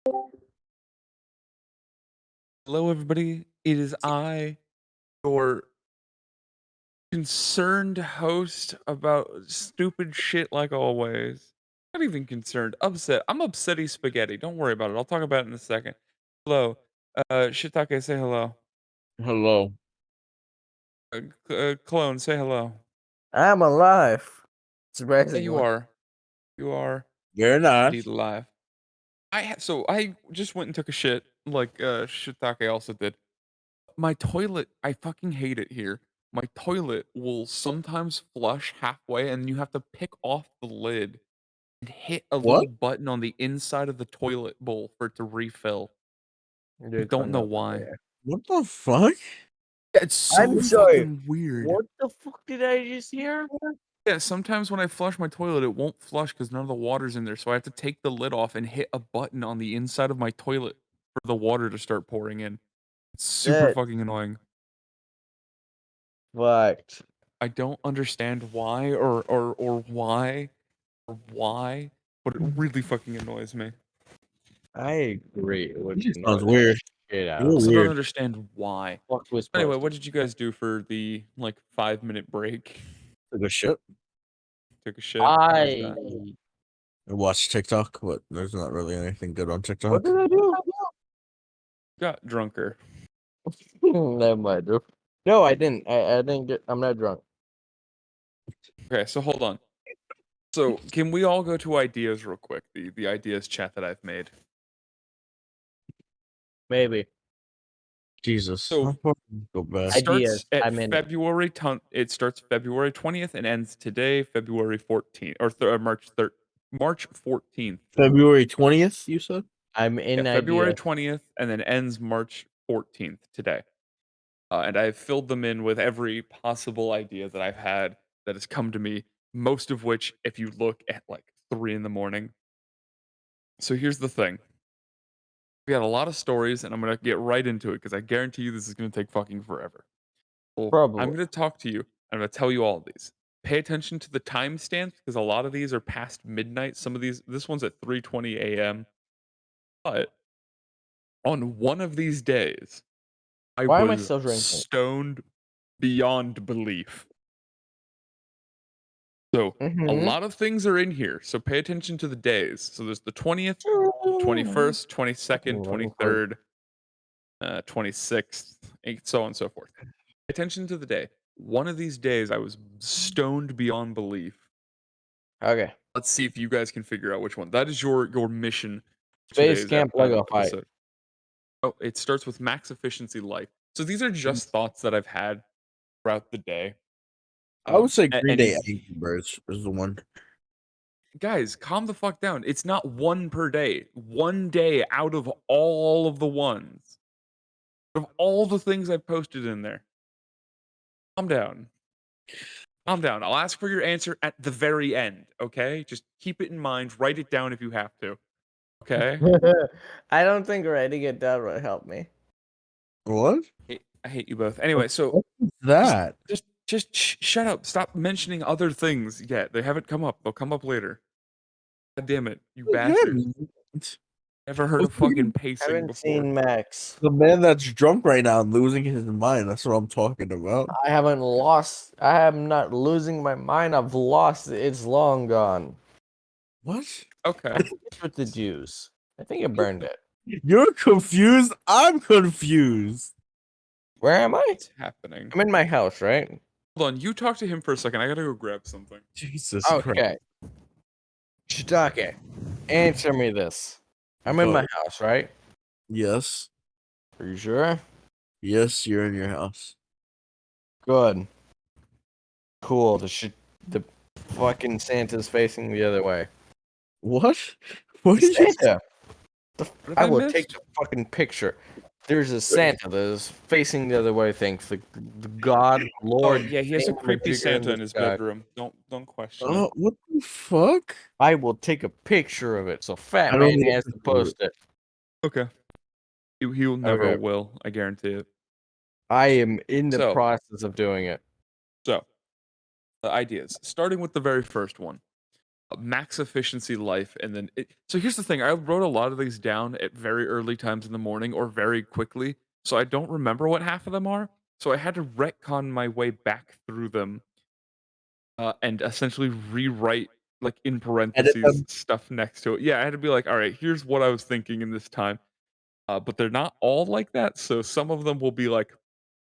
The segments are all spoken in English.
Hello, everybody. It is I, your concerned host about stupid shit like always. Not even concerned, upset. I'm upsetty spaghetti. Don't worry about it. I'll talk about it in a second. Hello. Shitake, say hello. Hello. Clone, say hello. I'm alive. Yeah, you Surprisingly. are. You are You're not. indeed alive. So I just went and took a shit, like Shitake also did. My toilet, I fucking hate it here. My toilet will sometimes flush halfway, and you have to pick off the lid and hit a What? little button on the inside of the toilet bowl for it to refill. I You're don't coming know up why. there. What the fuck? Yeah, it's so I'm sorry. fucking weird. What the fuck did I just hear? Yeah, sometimes when I flush my toilet, it won't flush because none of the water's in there. So I have to take the lid off and hit a button on the inside of my toilet for the water to start pouring in. It's super That fucking annoying. fucked. I don't understand why or why, but it really fucking annoys me. I agree. It would This annoy sounds the weird. shit out I of You're me. also don't weird. understand why. Fuck was Anyway, supposed what to. did you guys do for the like 5-minute break? Took a shit. Took a shit. How was that? I watched TikTok, but there's not really anything good on What TikTok. did I do? Got drunker. Never mind. No, I didn't. I didn't get. I'm not drunk. Okay, so hold on. So can we all go to ideas real quick? The ideas chat that I've made. Maybe. Jesus. So How far did it go back? Ideas. starts at I'm in it. It starts February 20th and ends today, February 14th or March 14th. February 20th, you said? I'm Yeah, in February ideas. 20th and then ends March 14th today. And I've filled them in with every possible idea that I've had that has come to me, most of which, if you look at like 3 in the morning. So here's the thing. We had a lot of stories, and I'm going to get right into it because I guarantee you this is going to take fucking forever. Well, I'm Probably. going to talk to you. I'm going to tell you all of these. Pay attention to the timestamps because a lot of these are past midnight. Some of these, this one's at 3:20 a.m. But on one of these days, I Why am I was still drinking? stoned beyond belief. So a Mm-hmm. lot of things are in here. So pay attention to the days. So there's the 20th, 21st, 22nd, 23rd, 26th, and so on and so forth. Pay attention to the day. One of these days I was stoned beyond belief. Okay. Let's see if you guys can figure out which one. That is your mission for Space today's Camp Lego fight. episode. Oh, it starts with max efficiency life. So these are just thoughts that I've had throughout the day. I would say Green Day Any Angry Birds is the one. guys, calm the fuck down. It's not one per day. One day out of all of the ones. Of all the things I've posted in there. Calm down. Calm down. I'll ask for your answer at the very end, okay? Just keep it in mind. Write it down if you have to. Okay? I don't think writing it down would help me. What? I hate you both. Anyway, so What is that? just shut up. Stop mentioning other things yet. They haven't come up. They'll come up later. God damn it, you bastards. Never heard of fucking pacing Haven't before. seen Max. The man that's drunk right now and losing his mind. That's what I'm talking about. I haven't lost. I am not losing my mind. I've lost it. It's long gone. What? Okay. It's with the Jews. I think I burned it. You're confused? I'm confused. Where am I? What's happening? I'm in my house, right? Hold on, you talk to him for a second. I gotta go grab something. Jesus Christ. Okay. Shiitake, answer me this. I'm in my house, right? Yes. Are you sure? Yes, you're in your house. Good. Cool. The fucking Santa's facing the other way. What? What did you say? Santa. What did I I will miss? take the fucking picture. There's a Santa that is facing the other way. Thanks, the God, Oh Lord. yeah, he has a Saint creepy Majigger Santa in his sky. bedroom. Don't question it. What the fuck? I will take a picture of it. So Fat I don't Man need a has to picture of post it. Okay. He never Okay. will. I guarantee it. I am in the So- process of doing it. So, the ideas. Starting with the very first one. max efficiency life, and then so here's the thing, I wrote a lot of these down at very early times in the morning or very quickly, so I don't remember what half of them are, so I had to retcon my way back through them, and essentially rewrite, like, in Edit parentheses, them. stuff next to it. Yeah, I had to be like, "Alright, here's what I was thinking in this time," but they're not all like that, so some of them will be like,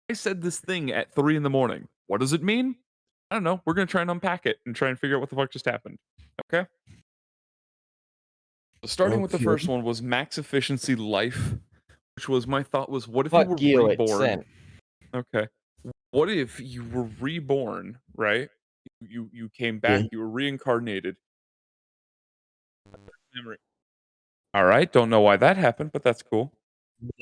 "I said this thing at 3 in the morning. What does it mean? I don't know. We're gonna try and unpack it and try and figure out what the fuck just happened." Okay? So starting with the Okay. first one was max efficiency life, which was my thought was, what if you were Fuck you, it's reborn? sent. Okay. What if you were reborn, right? You came Yeah. back, you were reincarnated. Memory. All right, don't know why that happened, but that's cool.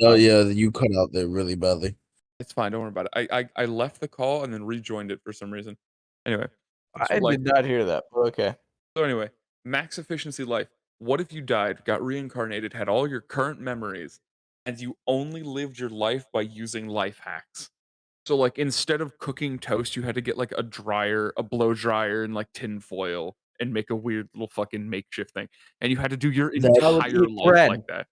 Oh yeah, you cut out there really badly. It's fine, don't worry about it. I left the call and then rejoined it for some reason. Anyway, so I like did not hear that. But okay. so anyway, max efficiency life. What if you died, got reincarnated, had all your current memories, and you only lived your life by using life hacks? So, like, instead of cooking toast, you had to get, like, a dryer, a blow dryer, and, like, tin foil and make a weird little fucking makeshift thing, and you had to do your That I would entire eat life like bread. that. Like,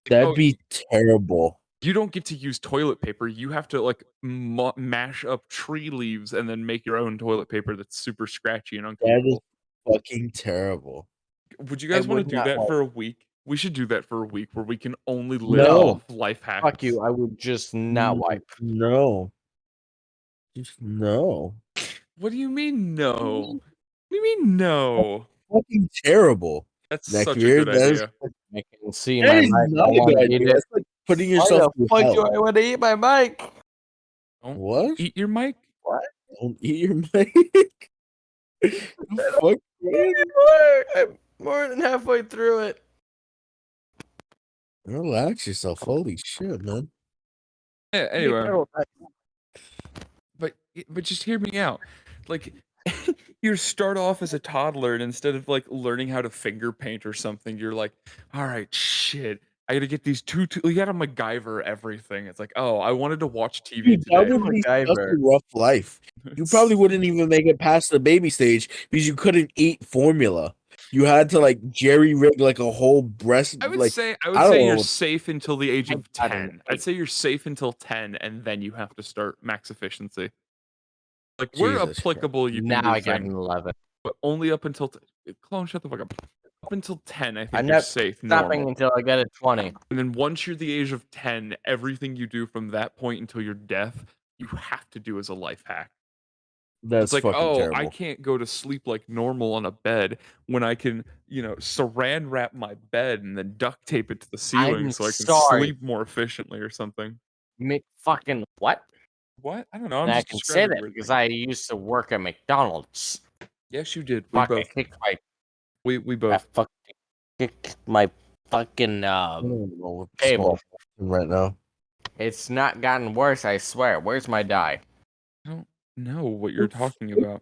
that'd oh, be terrible. you don't get to use toilet paper, you have to, like, mash up tree leaves and then make your own toilet paper that's super scratchy and That is uncomfortable. fucking terrible. Would you I guys wanna would do not that like. for a week? We should do that for a week where we can only live No. off life Fuck hacks. you. I would just not wipe. No. Just no. What do you mean, no? What do you mean, no? Fucking terrible. That's such a good Neckbeard, that is idea. I can see that my is mic. not I a want good to eat idea. it. That's like putting Why yourself the through fuck do hell. I want to eat my mic? Don't What? eat your mic. What? Don't eat your mic. The I don't fuck, eat man? anymore. I'm more than halfway through it. Relax yourself. Holy shit, man. Yeah, Be anyway, careful. but just hear me out. Like, you start off as a toddler, and instead of like learning how to finger paint or something, you're like, all right, shit, I gotta get these you gotta MacGyver everything. It's like, oh, I wanted to watch TV Dude, that today. would be such a MacGyver. rough life. You probably wouldn't even make it past the baby stage because you couldn't eat formula. You had to like jerry rig like a whole breast. I would Like say I I would don't say you're know. safe until the age I of got an 10. I'd 8. say you're safe until 10, and then you have to start max efficiency. Like, we're Jesus Christ. applicable, you can Now do I got things, an 11. but only up until Clone, shut the fuck up. Up until 10, I think I'm you're not safe, stopping normal. until I get a 20. And then once you're the age of 10, everything you do from that point until your death, you have to do as a life hack. It's That's like, fucking "Oh, I terrible. can't go to sleep like normal on a bed when I can, saran wrap my bed and then duct tape it to the ceiling I'm so I can sorry. sleep more efficiently," or something. Fucking what? What? I don't know, I'm And I just can say describing that weird because things. I used to work at McDonald's. Yes, you did. We Fuck, I both. kicked my We I both. fucking kicked my fucking I don't know what's table. going on right now. It's not gotten worse, I swear. Where's my die? I don't know what you're talking about.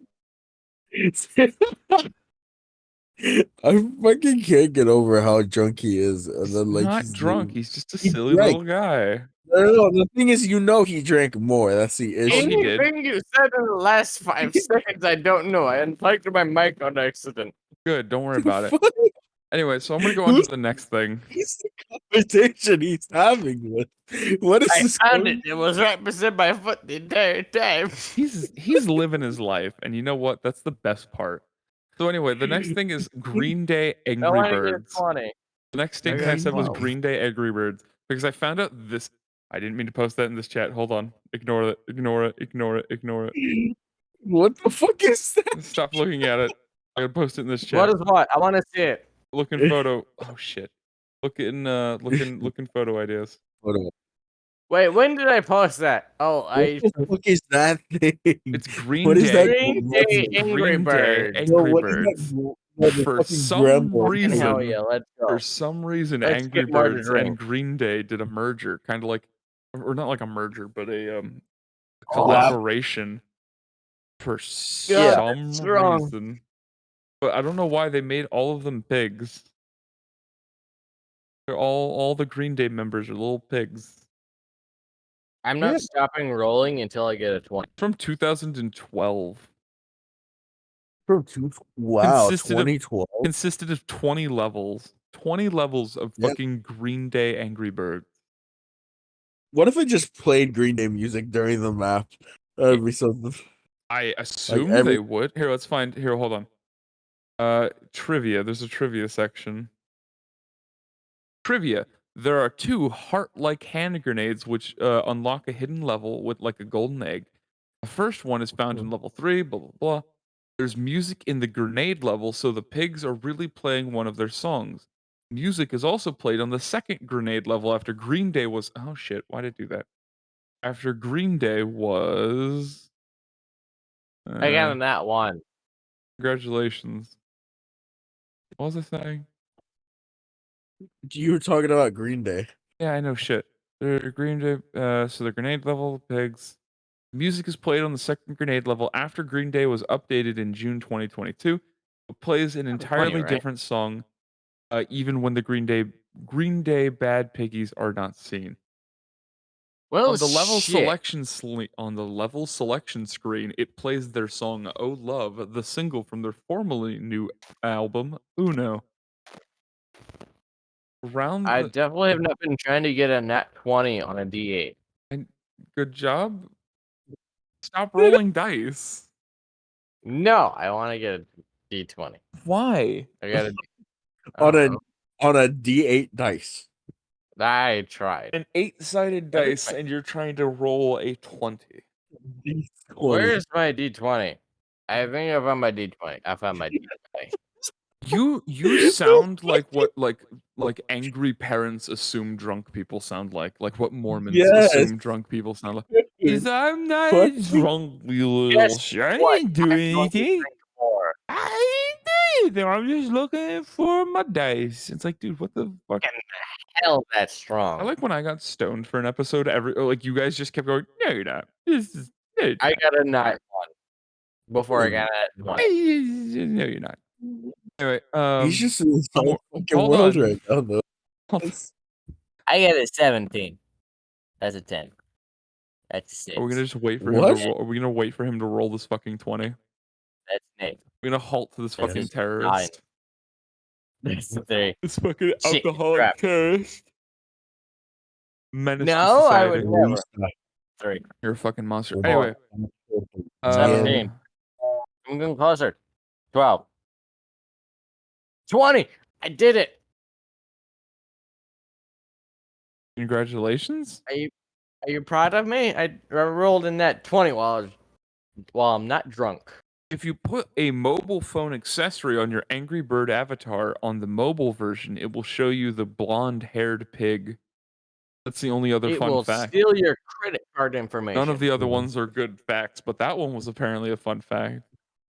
I fucking can't get over how drunk he is, and He's then like not drunk, he's just a he silly drank. little guy. No, the thing is, he drank more. That's the Oh, he issue. did. Anything you said in the last 5 seconds, I don't know. I unplugged my mic on accident. Good, don't worry The about it. fuck? Anyway, so I'm gonna go on to Who's the next thing. the conversation he's having with? What is I this? found it. It was right beside my foot the entire time. He's living his life, and you know what? That's the best part. So anyway, the next thing is Green Day I Angry want to get a Birds. 20. The next I statement I got said was 12. Green Day Angry Birds because I found out this. I didn't mean to post that in this chat. Hold on. Ignore it. Ignore it. Ignore it. Ignore it. What the fuck is Stop looking at it. I gotta post it in this What chat. is what? I want to see it. Looking that? photo. Oh shit. Looking photo ideas. Hold on. Wait, when did I post that? Oh, What I. the fuck is that thing? It's Green What is that? Day. Green Day Angry Green Day Birds. No, Angry what is that? Birds. The For fucking some grandpa. Fucking hell reason, yeah, let's for go. some reason, Let's Angry get more to Birds and drink. Green Day did a merger, kind of like, or not like a merger, but a Collab. collaboration for God, some that's wrong. reason. But I don't know why they made all of them pigs. They're all the Green Day members are little pigs. I'm Yeah. not stopping rolling until I get a 20. From 2012. Wow, consisted of 2012. consisted of 20 levels. 20 levels of Yeah. fucking Green Day Angry Birds. What if I just played Green Day music during the map? That'd be something. I Like assumed every they would. Here, let's find here, hold on. Trivia. There's a trivia section. Trivia. There are 2 heart-like hand grenades which unlock a hidden level with like a golden egg. The first one is found in level 3, blah blah blah. There's music in the grenade level, so the pigs are really playing one of their songs. Music is also played on the second grenade level after Green Day was oh shit, why did it do that? After Green Day was I got uh, in that one. congratulations. What was I saying? you were talking about Green Day. Yeah, I know shit. They're Green Day, so the grenade level pigs. Music is played on the second grenade level after Green Day was updated in June 2022. It plays an 20, entirely right? different song, even when the Green Day Bad Piggies are not seen. Well, On the level shit. selection on the level selection screen, it plays their song "Oh Love," the single from their formerly new album Uno. Around I the definitely have not been trying to get a nat 20 on a D8. and good job. Stop rolling dice. No, I want to get a D20. Why? I got a. I on don't a know. on a D8 dice. I tried. An 8-sided I think dice, and you're trying to roll a 20. D20. Where's my D20? I think I found my D20. I found my D20. You sound like what like angry parents assume drunk people sound like what Mormons Yes. assume drunk people sound like. Is I'm not What? a drunk little Guess shit. I what? didn't do I'm going to anything. drink more. I didn't do anything. I'm just looking for my dice. It's like, dude, what the fuck? Fucking hell, that's I strong. like when I got stoned for an episode. Like you guys just kept going. No, you're not. This is no, you're I not. got a nat 1 before I got a 20. No, you're not. Anyway, He's just in his own more, fucking hold world on. right now, though. I got a 17. That's a 10. That's a Are we gonna 6. just wait for him to What? roll? Are we gonna wait for him to roll this fucking 20? That's an 8. We're gonna halt to this That's fucking a 9. terrorist. That's a 3. This fucking Shit, alcoholic crap. terrorist. Menace to No, I would society. never. 3. You're a fucking monster. Four. Anyway, 17. I'm getting closer. 12. 20. I did it. congratulations. Are you proud of me? I rolled in that 20 while I'm not drunk. If you put a mobile phone accessory on your Angry Bird avatar on the mobile version, it will show you the blonde-haired pig. That's the only other It fun will fact. steal your credit card None of information. the other ones are good facts, but that one was apparently a fun fact.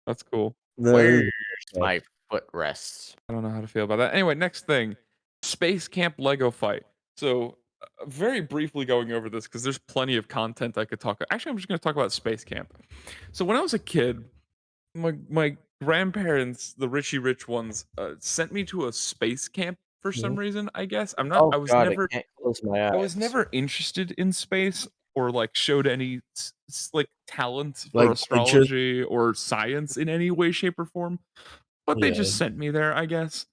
That's cool. Where's my footrest? I don't know how to feel about that. Anyway, next thing, Space Camp Lego fight. So, very briefly going over this because there's plenty of content I could talk. Actually, I'm just going to talk about Space Camp. So when I was a kid, my grandparents, the Richie Rich ones, sent me to a space camp for some reason. I guess I'm not. Oh god, I can't close my I was eyes. never interested in space or like showed any like talent for Like interest. astrology or science in any way, shape, or form. But they Yeah. just sent me there, I guess.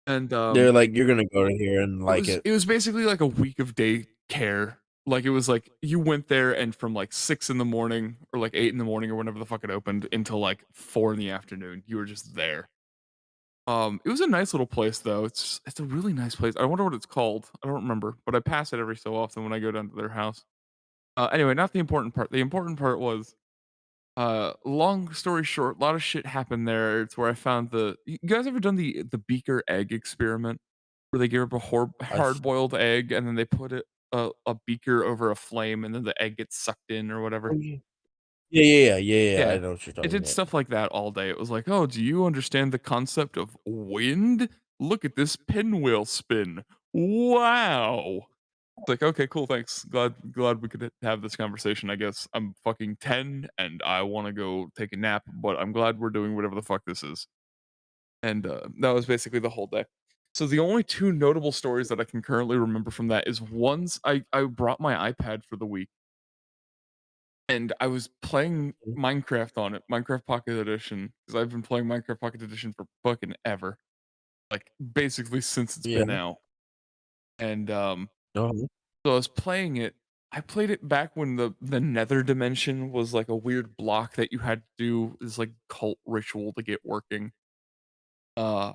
And They're like, you're gonna go to here and it like was it. it was basically like a week of day care. Like it was like you went there and from like 6 in the morning or like 8 in the morning or whenever the fuck it opened until like 4 in the afternoon. You were just there. It was a nice little place though. It's a really nice place. I wonder what it's called. I don't remember, but I pass it every so often when I go down to their house. Anyway, not the important part. The important part was long story short, a lot of shit happened there. It's where I found you guys ever done the beaker egg experiment? Where they give up a I th- hard boiled egg and then they put a beaker over a flame and then the egg gets sucked in or whatever. yeah. I Yeah. know what you're It talking did about. stuff like that all day. It was like, "Oh, do you understand the concept of wind? Look at this pinwheel spin. Wow." It's like, "Okay, cool, thanks. Glad we could have this conversation, I guess. I'm fucking 10 and I wanna go take a nap, but I'm glad we're doing whatever the fuck this is." And, that was basically the whole day. So the only 2 notable stories that I can currently remember from that is once I brought my iPad for the week and I was playing Minecraft on it, Minecraft Pocket Edition, because I've been playing Minecraft Pocket Edition for fucking ever, like, basically since it's Yeah. been out, and, Uh-huh. so I was playing it. I played it back when the nether dimension was, like, a weird block that you had to do this, like, cult ritual to get working, uh,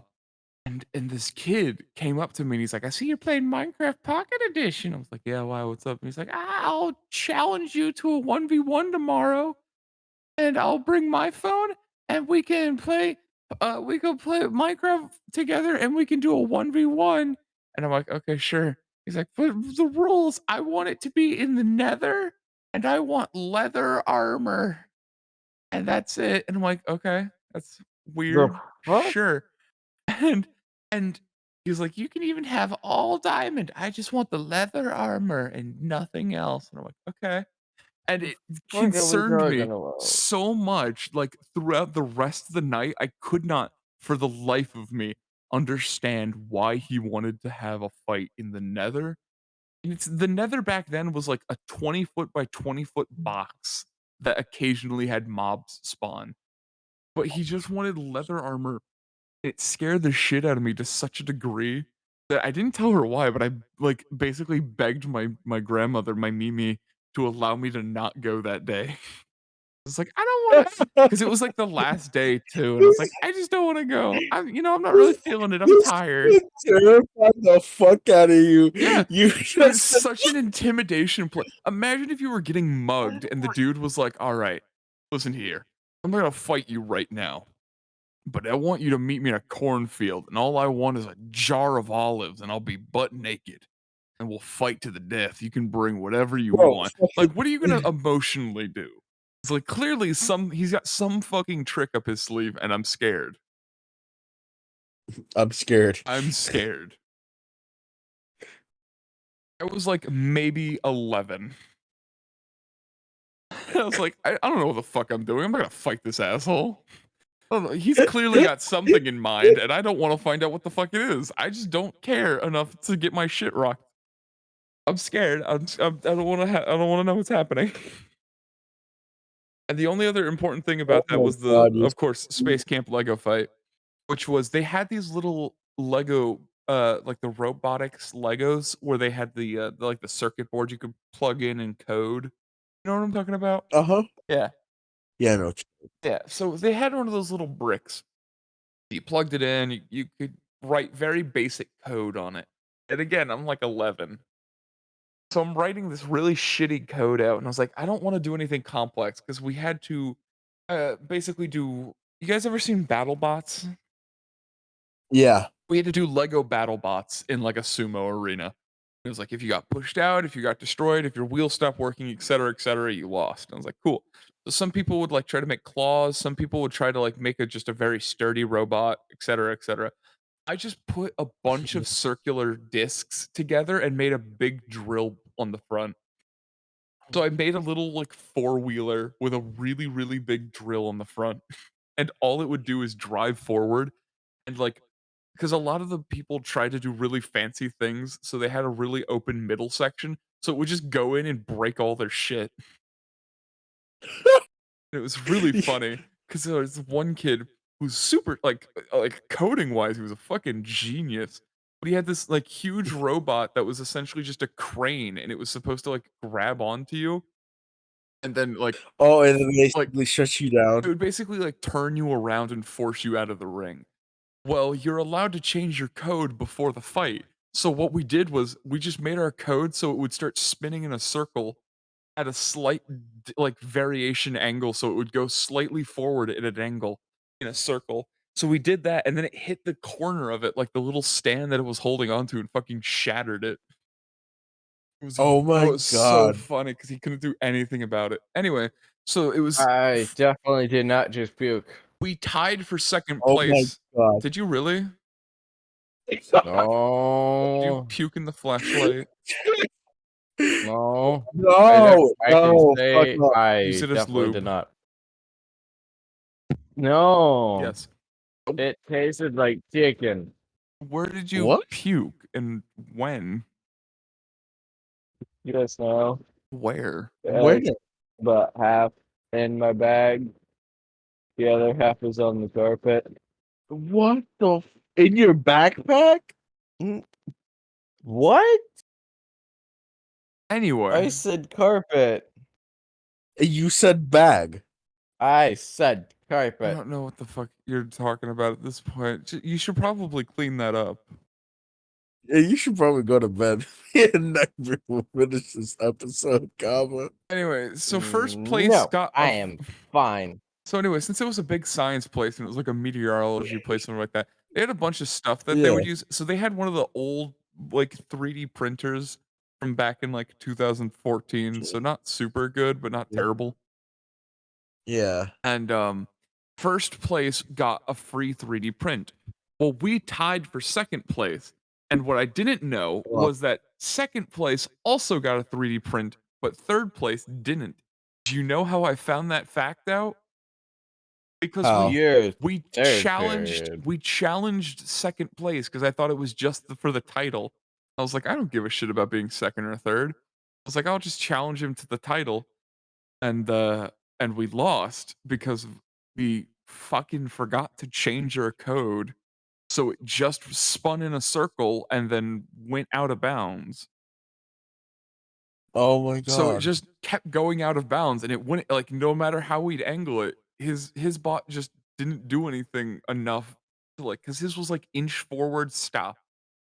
and this kid came up to me and he's like, "I see you're playing Minecraft Pocket Edition." I was like, "Yeah, why? What's up?" And he's like, "I'll challenge you to a 1v1 tomorrow." And I'll bring my phone and we can play Minecraft together and we can do a 1v1. And I'm like, "Okay, sure." He's like, "But the rules, I want it to be in the Nether and I want leather armor." And that's it. And I'm like, "Okay, that's The weird. fuck? Sure." And and he's like, "You can even have all diamond. I just want the leather armor and nothing else." And I'm like, "Okay." And The it fuck are we concerned talking me about? so much, like, throughout the rest of the night, I could not, for the life of me, understand why he wanted to have a fight in the Nether. And it's the Nether back then was like a 20-foot by 20-foot box that occasionally had mobs spawn, but he just wanted leather armor. It scared the shit out of me to such a degree that I didn't tell her why, but I, like, basically begged my grandmother, my Mimi, to allow me to not go that day. It's like, "I don't wanna," 'cause it was, like, the last day too, and I was like, "I just don't wanna go. I'm not really feeling it. I'm This tired." kid terrified the fuck out of you. Yeah, You but it's just such an intimidation play. Imagine if you were getting mugged and the dude was like, "Alright, listen here. I'm not gonna fight you right now, but I want you to meet me in a cornfield, and all I want is a jar of olives, and I'll be butt naked, and we'll fight to the death. You can bring whatever you bro, want." fucking Like, what are you gonna emotionally do? It's like, clearly he's got some fucking trick up his sleeve, and I'm scared. I'm scared. I'm scared. I was, like, maybe 11. I was like, I don't know what the fuck I'm doing. I'm not gonna fight this asshole. I don't know. He's clearly got something in mind, and I don't wanna find out what the fuck it is. I just don't care enough to get my shit rocked. I'm scared. I don't wanna know what's happening. And the only other important thing Oh about that my was the, god, you of course, Space Camp Lego fight, which was they had these little Lego, like the robotics Legos where they had like the circuit board you could plug in and code. You know what I'm talking about? Uh-huh. Yeah. Yeah, no. Yeah. So they had one of those little bricks. You plugged it in, you could write very basic code on it. And again, I'm like 11. So I'm writing this really shitty code out, and I was like, I don't want to do anything complex because we had to basically do. You guys ever seen battle bots? Yeah. We had to do Lego battle bots in like a sumo arena. It was like if you got pushed out, if you got destroyed, if your wheel stopped working, et cetera, you lost. And I was like, cool. So some people would like try to make claws, some people would try to like make a just a very sturdy robot, et cetera, et cetera. I just put a bunch of circular discs together and made a big drill on the front. So I made a little like four-wheeler with a really, really big drill on the front. And all it would do is drive forward and like because a lot of the people tried to do really fancy things, so they had a really open middle section. So it would just go in and break all their shit. It was really funny because there was one kid who's super like coding wise, he was a fucking genius. But he had this like huge robot that was essentially just a crane, and it was supposed to like grab onto you, and then Oh, and then they like basically shut you it down. would basically like turn you around and force you out of the ring. Well, you're allowed to change your code before the fight. So what we did was we just made our code so it would start spinning in a circle at a slight like variation angle, so it would go slightly forward at an angle in a circle. So we did that, and then it hit the corner of it, like the little stand that it was holding onto, and fucking shattered it. Oh That my was so god. funny because he couldn't do anything about it. Anyway, so it was I definitely did not just puke. we tied for second Oh my place. god. Did you really? Did you No, puke in the flashlight? no. No, I can no, fuck say off. Use I it as definitely did lube. not. No, Yes. it tasted like chicken. Where did you What? puke and when? Yes, no. Where? Where? but half in my bag. The other half is on the carpet. What the in your backpack? Mm, what? Anyway, I said carpet. You said bag. I said I carpet. don't know what the fuck you're talking about at this point. You should probably clean that up. Yeah, you should probably go to bed. And never will finish this episode, comma. Anyway, so first place No, got I am fine. So anyway, since it was a big science place and it was like a meteorology place, something like that, they had a bunch of stuff that they Yeah, would use. So they had one of the old like 3D printers from back in like 2014. So not super good, but not terrible. yeah. And first place got a free 3D print. Well, we tied for second place. And what I didn't know Well, was that second place also got a 3D print, but third place didn't. Do you know how I found that fact out? Because how? You're we third challenged period. we challenged second place because I thought it was just for the title. I was like, I don't give a shit about being second or third. I was like, I'll just challenge him to the title, and we lost because we fucking forgot to change our code, so it just spun in a circle and then went out of bounds. Oh my So it god. just kept going out of bounds, and it wouldn't like no matter how we'd angle it, his bot just didn't do anything enough to like because his was like inch forward, stop,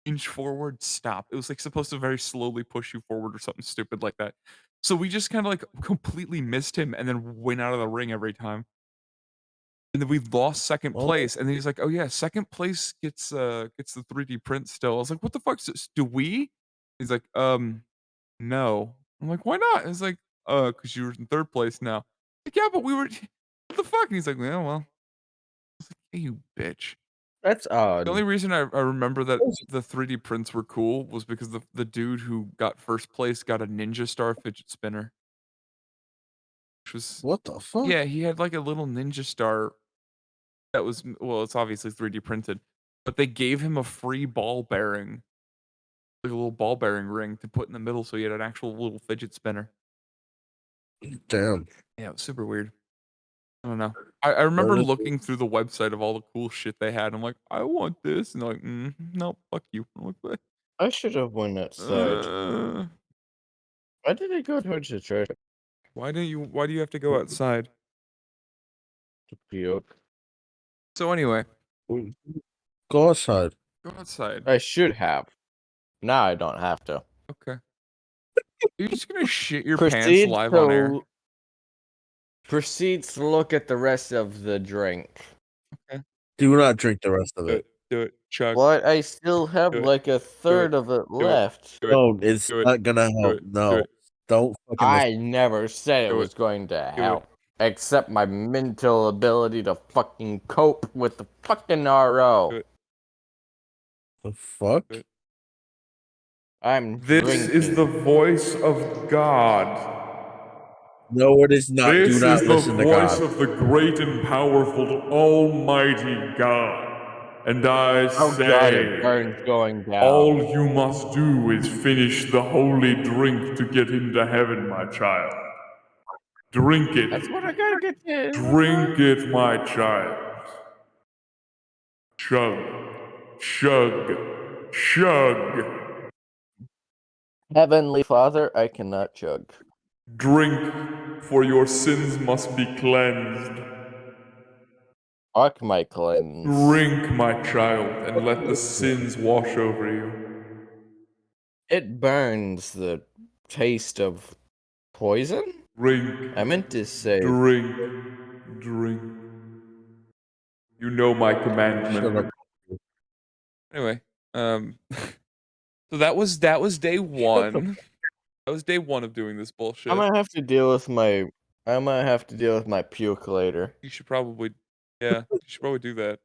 inch forward, stop. It was like supposed to very slowly push you forward or something stupid like that. So we just kind of like completely missed him and then went out of the ring every time. And then we lost second Oh, place, and then he's like, "Oh yeah, second place gets the 3D print still." I was like, "What the fuck? Do we?" He's like, no." I'm like, "Why not?" It's like, cause you were in third place now." Like, "Yeah, but we were what the fuck?" And he's like, "Yeah, well." "Hey, you bitch." That's The only odd. reason I remember that the 3D prints were cool was because the dude who got first place got a Ninja Star fidget spinner, which was what the fuck? yeah, he had, like, a little Ninja Star that was well, it's obviously 3D printed, but they gave him a free ball bearing, like a little ball bearing ring to put in the middle so he had an actual little fidget spinner. Damn. Yeah, it was super weird. I don't know. I remember That is looking through the website of all the cool shit they had. I'm like, "I want this." And they're like, no, fuck you." I'm like, "What?" I should have went outside. Uh, Why did I go towards the church why do you have to go outside? to puke? So anyway, Go outside. go outside. I should have. Now I don't have to. Okay. You're just gonna shit your pants Proceed live on air. to proceeds to look at the rest of the drink. Okay. Do not drink the rest of Do it. it. Do it. Chug. What? I still have Do it. like a Do it. third of it Do it. left. Do it. No, it's Do it. not gonna Do help. it. Do No. it. Don't fucking listen. I never said it Do it. was going to Do it. help. Except my mental ability to fucking cope with the fucking RO. Do it. The fuck? Do it. I'm This is the drinking. voice of God. No, it is not. Do This is not the listen to voice God. of the great and powerful Almighty God. And I Oh god, it say, burns going down. all you must do is finish the holy drink to get into heaven, my child. Drink it. That's what I gotta get to. Drink it, my child. Chug. Chug. Chug. Heavenly Father, I cannot chug. Drink, for your sins must be cleansed. Fuck my cleanse. Drink, my child, and let the sins wash over you. It burns the taste of poison? Drink, I meant to say drink, drink. You know my Shut commandment. up. Anyway, so that was day one. That was day one of doing this I bullshit. might have to deal with my puke later. You should probably, yeah, you should probably do that.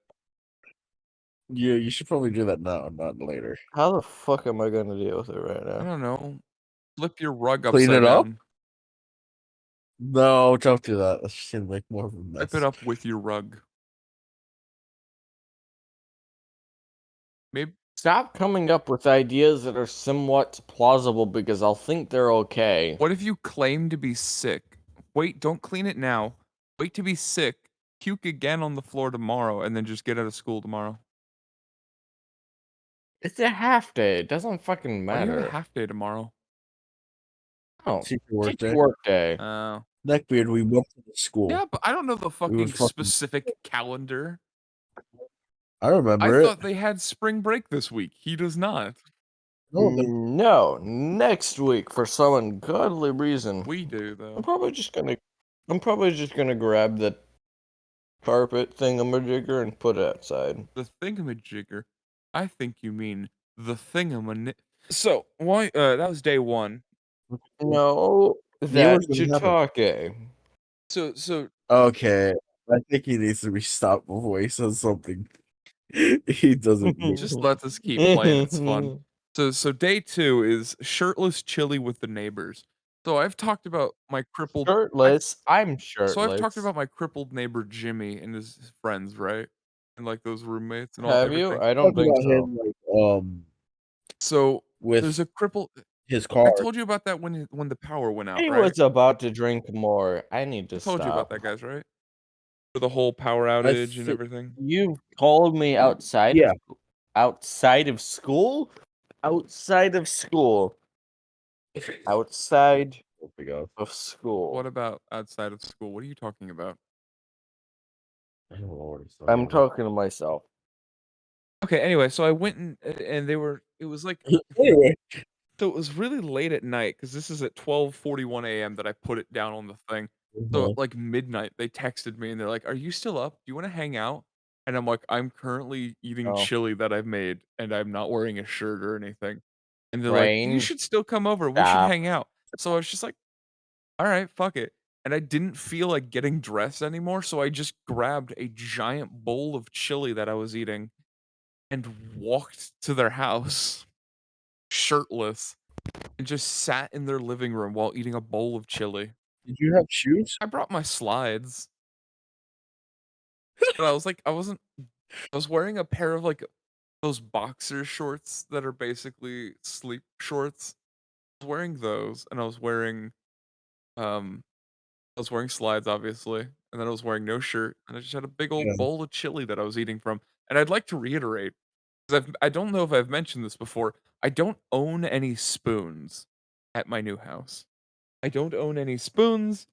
Yeah, you should probably do that now, not later. How the fuck am I gonna deal with it right I now? don't know. Flip your rug Clean upside it up? down. No, don't do that. That should make more of a mess. Flip it up with your rug. Maybe Stop coming up with ideas that are somewhat plausible because I'll think they're okay. what if you claim to be sick wait, don't clean it now. Wait to be sick, puke again on the floor tomorrow, and then just get out of school tomorrow. It's a half day. It doesn't fucking Why do you have a matter. half day tomorrow? Oh, Teacher work teacher day. work day. Oh. Neckbeard, we went to the school. Yeah, but I don't know the We would fucking fucking. specific calendar. I I remember it. thought they had spring break this week. He does not. No, No, next week for some ungodly reason. We do I'm though. probably just gonna grab the carpet thingamajigger and put it outside. The thingamajigger. I think you mean the thingaman. So why? That was day one. No, Neighbors that gonna happen. Chitake. So Okay, I think he needs to be stopped before he says something. He doesn't. just let us keep playing. It's fun. So day two is shirtless chili with the neighbors. So I've talked about my crippled. Shirtless. I'm I've talked shirtless. about my crippled neighbor Jimmy and his friends, right? And like those roommates and all Have you? everything. I don't Talk think about so. him like So there's with a cripple. his I car. told you about that when the power went out, He right? was about to drink more. I need I to told you about stop. that, guys, right? For the whole power I outage and think. everything. You've called me outside Yeah. of outside of school? Outside of school. Outside Oh my god. of school. What about outside of school? What are you talking about? I don't know what he's talking I'm about. talking to myself. Okay, anyway, so I went and they were it was like Anyway, so it was really late at night because this is at 12:41 a.m. that I put it down on the thing. So at like midnight, they texted me and they're like, "Are you still up? Do you want to hang out?" And I'm like, "I'm currently eating Oh, chili that I've made and I'm not wearing a shirt or anything." And they're like, "You rain, should still come over. We should stop. hang out." So I was just like, "All right, fuck it." And I didn't feel like getting dressed anymore, so I just grabbed a giant bowl of chili that I was eating and walked to their house shirtless and just sat in their living room while eating a bowl of chili. did you have shoes? I brought my slides, but I was wearing a pair of like those boxer shorts that are basically sleep shorts. I was wearing those and um I was wearing slides obviously, and then I was wearing no shirt and I just had a big Yeah. old bowl of chili that I was eating from. And I'd like to reiterate, because I don't know if I've mentioned this before. I don't own any spoons at my new house. I don't own any spoons,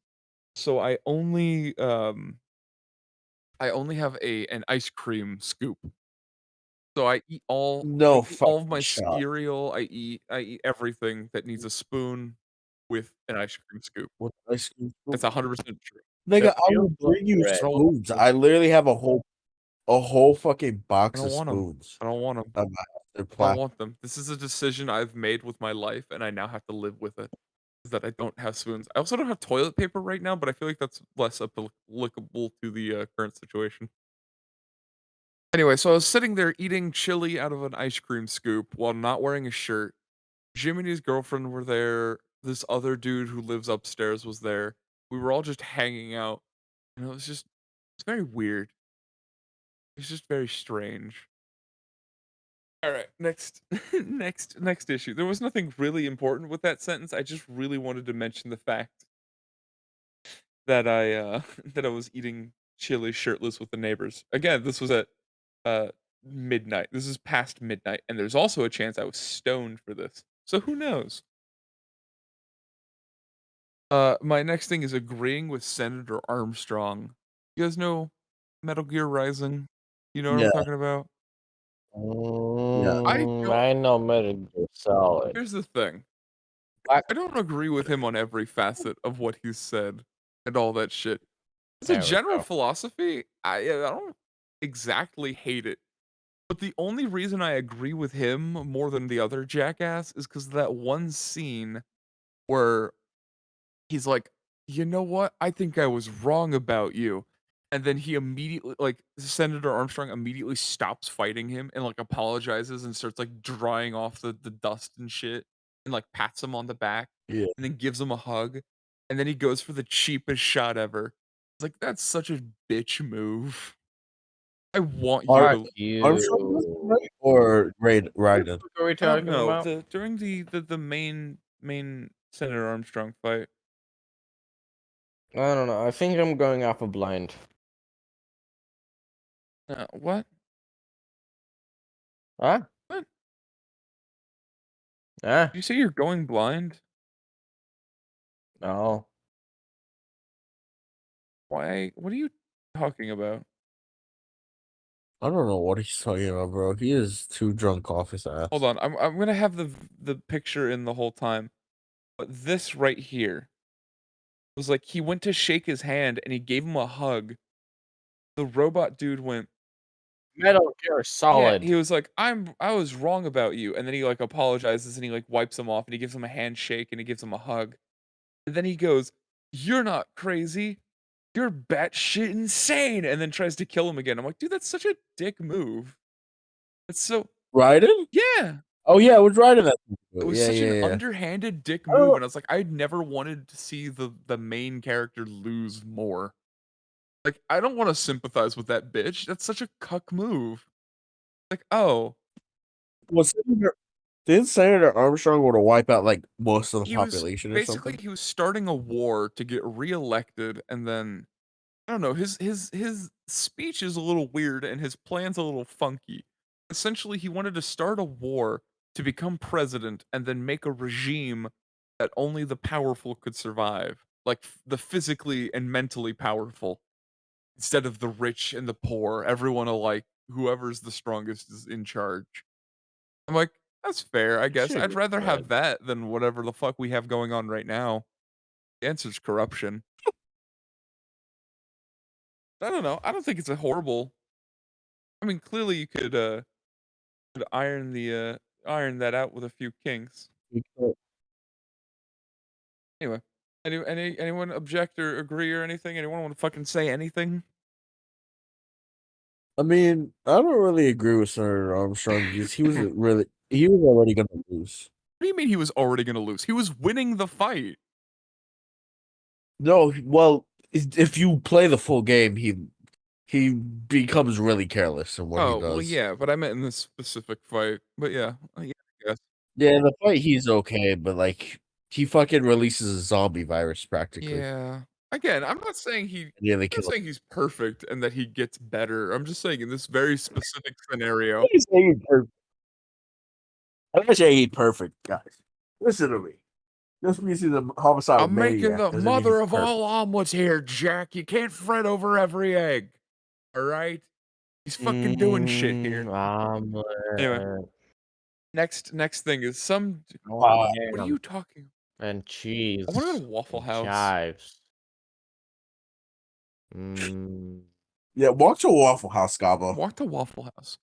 so I only have an ice cream scoop. So I No eat all of fucking my shot. cereal, I eat everything that needs a spoon with an ice cream scoop. What ice cream That's scoop? 100% true. Nigga, That I feels will like bring you bread. I don't want spoons. 'em. I literally have a whole fucking I box don't of want 'em. spoons. I don't want 'em. On my They're I don't plastic. want them. This is a decision I've made with my life, and I now have to live with it, is that I don't have spoons. I also don't have toilet paper right now, but I feel like that's less applicable to the, current situation. Anyway, so I was sitting there eating chili out of an ice cream scoop while not wearing a shirt. Jim and his girlfriend were there. This other dude who lives upstairs was there. We were all just hanging out, and it's very weird. It's just very strange. All right, next, next issue. There was nothing really important with that sentence. I just really wanted to mention the fact that that I was eating chili shirtless with the neighbors. Again, this was at uh midnight. This is past midnight, and there's also a chance I was stoned for this. So who knows? My next thing is agreeing with Senator Armstrong. You guys know Metal Gear Rising? You know what I'm Yeah, talking about? yeah. I don't. I know Metal Gear Solid. Here's the thing. I, I don't agree with him on every facet of what he's said and all that shit. As a there we general go. philosophy, I don't exactly hate it. But the only reason I agree with him more than the other jackass is because that one scene where he's like, "You know what? I think I was wrong about you." And then he immediately like Senator Armstrong immediately stops fighting him and like apologizes and starts like drying off the dust and shit and like pats him on the back Yeah. and then gives him a hug. And then he goes for the cheapest shot ever. It's like that's such a bitch move. I want you Ar- Fuck to Armstrong was it, you. right? Or What the Raiden? fuck are we I don't talking know. about? During the main Senator Armstrong fight. I don't know. I think I'm going off a blind. What? Huh? What? Huh? You say you're going blind? No. Why? What are you talking about? I don't know what he's talking about, bro. He is too drunk off his Hold ass. on. I'm gonna have the picture in the whole time. But this right here was like he went to shake his hand and he gave him a hug. The robot dude went, Metal Gear yeah, Solid. he was like, I was wrong about you. And then he like apologizes and he like wipes him off and he gives him a handshake and he gives him a hug. And then he goes, "You're not crazy. You're batshit insane." And then tries to kill him again. I'm like, dude, that's such a dick move. It's so Raiden? yeah. Oh yeah, it was Raiden that. It was Yeah, such yeah, an yeah. underhanded dick I don't move, know. and I was like, I'd never wanted to see the main character lose more. Like, I don't want to sympathize with that bitch. That's such a cuck move. Like, oh, Didn't Senator Armstrong want to wipe out like most of the he was population or basically something? he was starting a war to get reelected, and then I don't know, his speech is a little weird and his plan's a little funky. Essentially, he wanted to start a war to become president and then make a regime that only the powerful could survive, like the physically and mentally powerful, instead of the rich and the poor, everyone alike, whoever's the strongest is in charge. I'm like, that's fair, I guess. Should I'd be rather good. have that than whatever the fuck we have going on right now. The answer's corruption. I don't know. I don't think it's a horrible. I mean, clearly you could iron that out with a few kinks. Anyway, anyone object or agree or anything? Anyone want to fucking say anything? I mean, I don't really agree with Senator Armstrong because he was already gonna lose. What do you mean he was already gonna lose? He was winning the fight. No, well, if you play the full game, he becomes really careless in what he Oh, well, does. yeah, but I meant in this specific fight. But yeah, yeah, I guess. Yeah, in the fight he's okay, but like he fucking releases a zombie virus practically. Yeah. Again, Yeah, they I'm not kill him. saying he's perfect and that he gets better. I'm just saying in this very specific scenario, He's saying perfect. I'm not saying he's perfect, guys. Listen to me. Just because he's a homicidal I'm making maniac the doesn't mean he's mother of perfect. all omelets here, Jack. You can't fret over every egg. All right? He's fucking doing shit here. Anyway, Omelet. next thing is some I want what are ham you talking and I wanna go cheese to Waffle and House. chives. Mm. Yeah, walk to a Waffle House, Gabo. Walk to Waffle House.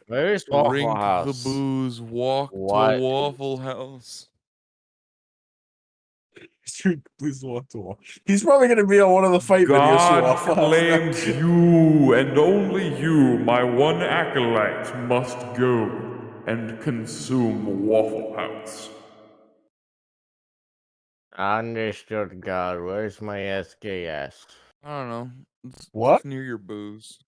Where's Waffle Drink the House? booze, walk to What? Waffle House. Please walk to Waffle. He's probably gonna be on one of the fight videos for God Waffle House now. claims you and only you, my one acolyte, must go and consume Waffle House. Understood, God. Where's my SKS? I don't know. It's What? near your booze.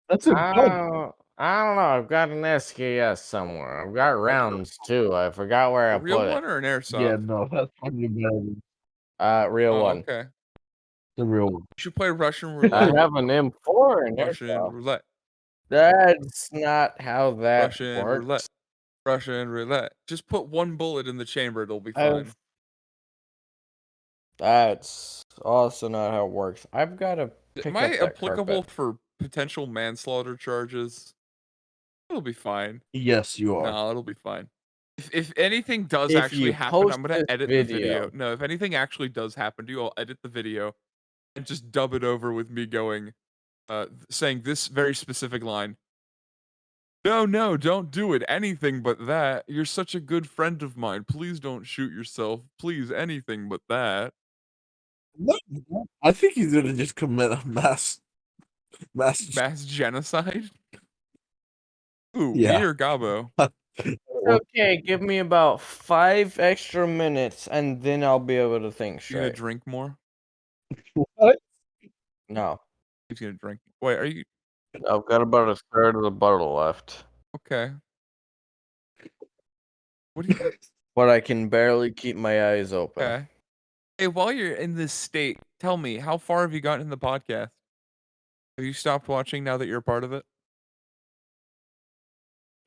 That's a gun. I don't know. I've got an SKS somewhere. I've got rounds too. I forgot where A I real put one it. or an Yeah, airsoft? no, that's probably better. Real Oh, one. okay. The real one. You should play Russian I roulette. have an M4 in Russian airsoft. roulette. That's not how that Russian roulette. works. Russian roulette. Just put one bullet in the chamber, it'll be I've fine. That's also not how it works. I've got to Am pick I up that applicable carpet. for potential manslaughter charges? It'll be fine. Yes, you are. No, it'll be fine. If anything does If actually you happen, post I'm gonna this edit the video. video, No, if anything actually does happen to you, I'll edit the video and just dub it over with me going, saying this very specific line. No, no, don't do it. Anything but that. You're such a good friend of mine. Please don't shoot yourself. Please, anything but that. No, I think he's gonna just commit a mass. Mass genocide? Ooh, me Yeah. or Gabo? okay, give me about 5 extra minutes and then I'll be able to think You gonna straight. drink more? What? No, He's gonna drink. Wait, are you I've got about a third of the bottle left, okay? What do you? but I can barely keep my eyes open. Okay. Hey, while you're in this state, tell me, how far have you gotten in the podcast? Have you stopped watching now that you're a part of it?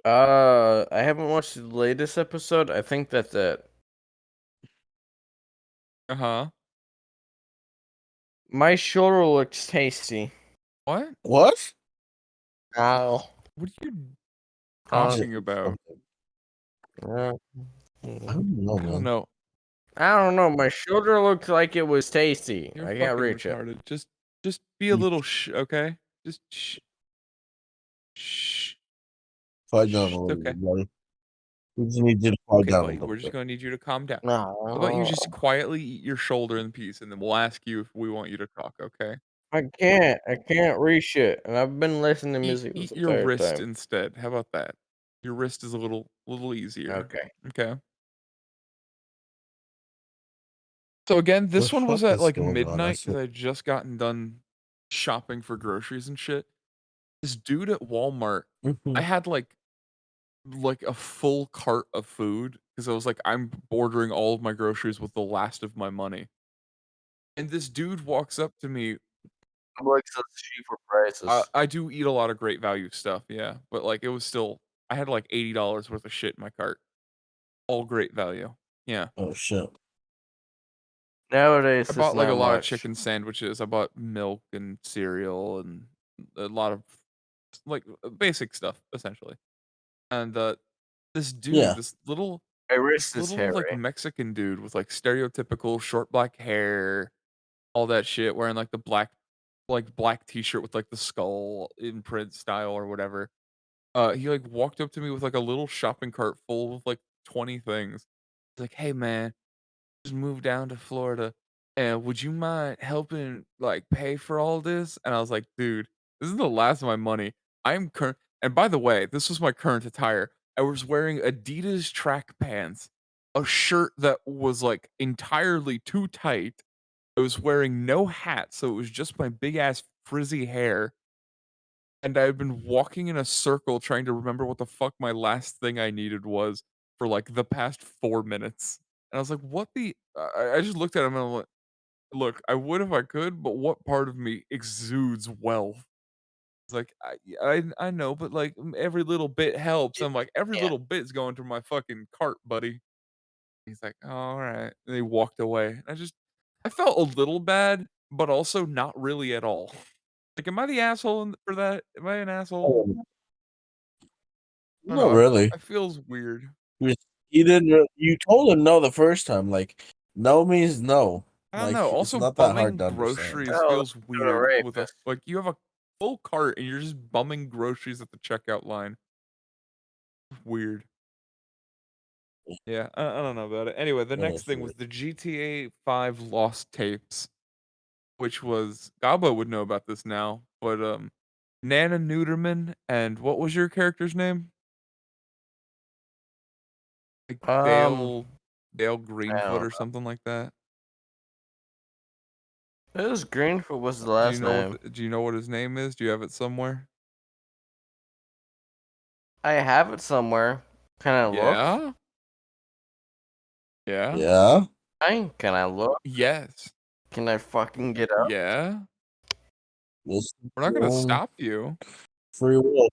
I haven't watched the latest episode. I think that's it. Uh-huh. My shoulder looks tasty. What? What? Ow. What are you Uh, talking about? uh, I don't know, I don't man. know. I don't know. My shoulder looked like it was tasty. You're I can't fucking reach it. retarded. Just be a little okay? Just shh. Quiet down Shh. a It's little okay. bit, buddy. We just need you to quiet Okay, down a buddy. little We're just bit. gonna need you to calm down. How about you No, just quietly eat your shoulder in peace, and then we'll ask you if we want you to talk, okay? I can't. I can't reach it, and I've been listening to Eat music this eat your entire wrist time. instead. How about that? Your wrist is a little easier. Okay. Okay. So again, The this one was fuck at is like going on? I midnight because swear. I had just gotten done shopping for groceries and shit. This dude at Walmart, I Mhm. had like a full cart of food because I was like, I'm ordering all of my groceries with the last of my money. And this dude walks up to me. I'm like such cheaper prices. I do eat a lot of great value stuff, yeah, but like it was still I had like $80 worth of shit in my cart. All great value. Yeah. Oh shit. I Nowadays, it's bought like a not lot of much. chicken sandwiches. I bought milk and cereal and a lot of like basic stuff essentially. And this dude, Yeah. My this wrist is little like hairy. Mexican dude with like stereotypical short black hair, all that shit, wearing like the black t-shirt with like the skull imprint style or whatever. He like walked up to me with like a little shopping cart full of like 20 things. He's like, "Hey man, just moved down to Florida, and would you mind helping like pay for all this?" And I was like, "Dude, this is the last of my money. I'm current." And by the way, this was my current attire. I was wearing Adidas track pants, a shirt that was like entirely too tight. I was wearing no hat, so it was just my big ass frizzy hair. And I've been walking in a circle trying to remember what the fuck my last thing I needed was for like the past 4 minutes. And I was like, "What the?" I just looked at him and I'm like, "Look, I would if I could, but what part of me exudes wealth?" It's like, I know, but like every little bit helps." I'm like, "Every Yeah. little bit's going through my fucking cart, buddy." He's like, "Oh, all right." And he walked away. I felt a little bad, but also not really at all. Like, am I the asshole for that? Am I an asshole? Oh, I don't not know. really. I feels weird. You you didn't. You told him no the first time. Like no means no. I don't know. Like it's Also, not that hard bumming to understand. groceries Oh, feels to a weird with a rapist. like you have a full cart and you're just bumming groceries at the checkout line. Weird. Yeah, I don't know about it. Anyway, the That next is thing weird. was the GTA 5 lost tapes, which was Gabo would know about this now, but Nana Neuterman and what was your character's name? Like Um, Dale I Greenfoot don't or know. something like that. It was Greenfoot was the last name. Do you know what his name is? Do you have it somewhere? I have it somewhere. Can I look? Yeah? Yeah? Yeah. Can I look? Yes. Can I fucking get up? Yeah? It's We're not your gonna own stop you. free will.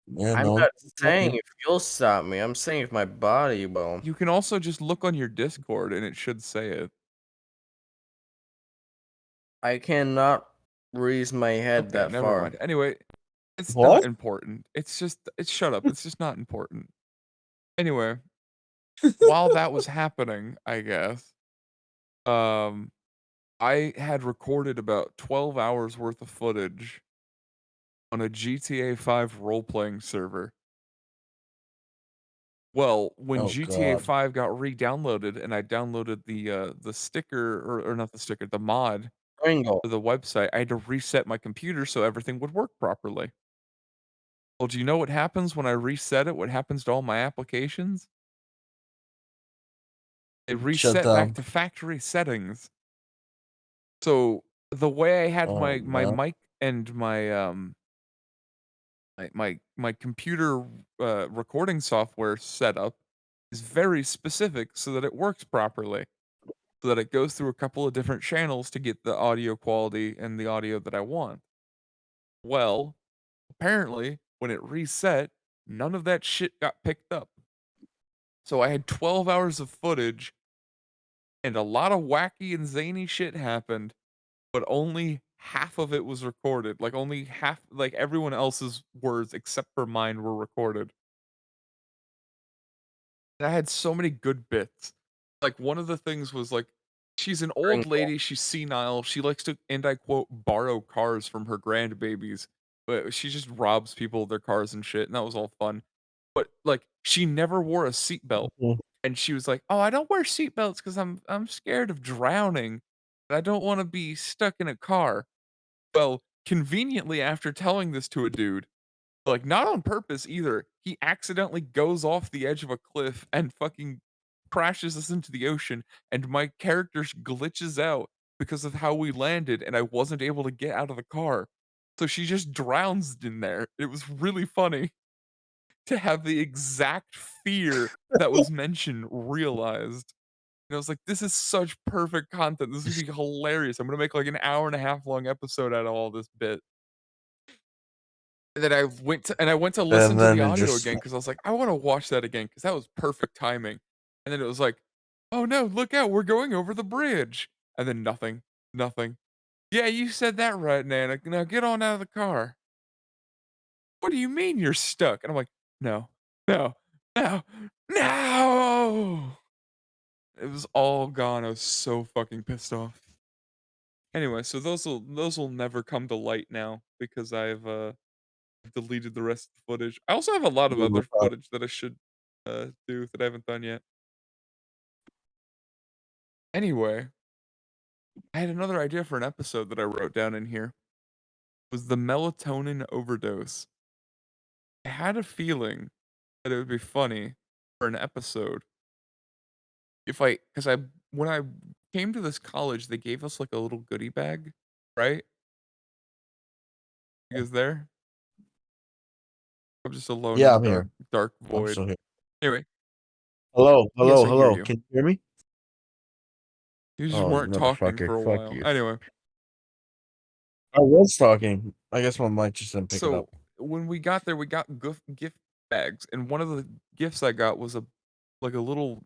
Yeah. I'm No. not saying Okay. if you'll stop me. I'm saying if my body will. You can also just look on your Discord and it should say it. I cannot raise my head Okay, that never far. mind. Anyway, it's not What? important. It's shut up. It's just not important. Anyway, while that was happening, I guess, um, I had recorded about 12 hours worth of footage on a GTA 5 role-playing server. Well, when Oh GTA God. 5 got re-downloaded and I downloaded the sticker or not the sticker, the mod Pringle. to the website, I had to reset my computer so everything would work properly. Well, do you know what happens when I reset it? What happens to all my applications? They Shut reset back down. to factory settings. So the way I had Oh my man. mic and my computer recording software set up is very specific so that it works properly. so that it goes through a couple of different channels to get the audio quality and the audio that I want. Well, apparently, when it reset, none of that shit got picked up. So I had 12 hours of footage and a lot of wacky and zany shit happened, but only half of it was recorded. Like only half, like everyone else's words except for mine were recorded. And I had so many good bits. Like one of the things was like she's an old lady, she's senile, she likes to, and I quote, borrow cars from her grandbabies. But she just robs people of their cars and shit, and that was all fun. But like she never wore a seatbelt. Mhm. And she was like, "Oh, I don't wear seatbelts because I'm scared of drowning. I don't want to be stuck in a car." Well, conveniently after telling this to a dude, like, not on purpose either, he accidentally goes off the edge of a cliff and fucking crashes us into the ocean, and my character glitches out because of how we landed, and I wasn't able to get out of the car. So she just drowns in there. It was really funny to have the exact fear that was mentioned realized. And I was like, "This is such perfect content. This is gonna be hilarious. I'm gonna make, like, an hour and a half long episode out of all this bit." And then I went to listen And to the then it audio just again because I was like, "I wanna watch that again because that was perfect timing." And then it was like, "Oh, no, look out, we're going over the bridge." And then nothing, nothing. "Yeah, you said that right, Nana. Now get on out of the car." "What do you mean you're stuck?" And I'm like, "No, no, no, no!" It was all gone. I was so fucking pissed off. Anyway, so those will never come to light now because I've deleted the rest of the footage. I also have a lot of other footage that I should, do that I haven't done yet. Anyway, I had another idea for an episode that I wrote down in here, was the melatonin overdose. I had a feeling that it would be funny for an episode if I, because I when I came to this college, they gave us, like, a little goodie bag, right? You guys there? I'm just alone in yeah, the I'm here. dark I'm void. still here. Anyway, Hello, yes, hello, I hear hello. you. Can you hear me? You just Oh, you weren't talking motherfucker. for a Fuck while. you. Anyway, I was talking. I guess my mic just didn't pick it so up. when we got there, we got gift bags, and one of the gifts I got was a little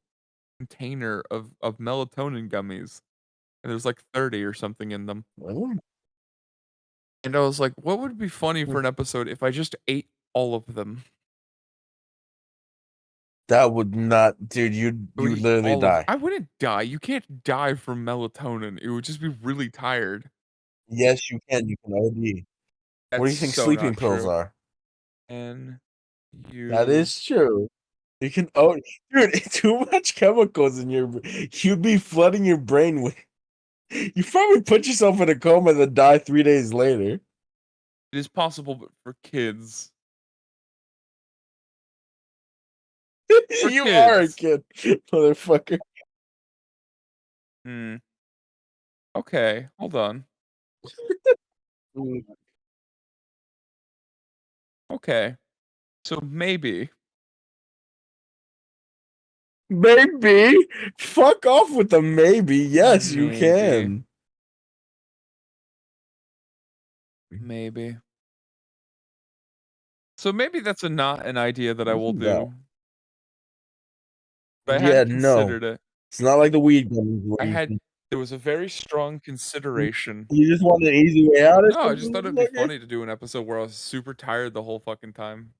container of melatonin gummies, and there's like 30 or something in them. Really? And I was like, what would be funny for an episode if I just ate all of them? That would not, dude. I would You'd eat literally all of die. I wouldn't die. You can't die from melatonin. It would just be really tired. Yes, you can. You can OD. What do That's you think so sleeping not pills true. are? And That you is true. You can dude, too much chemicals in your you'd be flooding your brain with you probably put yourself in a coma and then die 3 days later. it is possible, but for kids. For You are a kids. kid, motherfucker. Hmm. Okay, hold on. Okay. So maybe, Maybe. Fuck off with the maybe. Yes, you maybe, can. maybe. So maybe that's not an idea that I will No. do, but I Yeah, had no. considered it. It's not like the weed gummies where I had there was a very strong you consideration. you just want an easy way out or No, I just something, thought it'd be motherfucker? funny to do an episode where I was super tired the whole fucking time.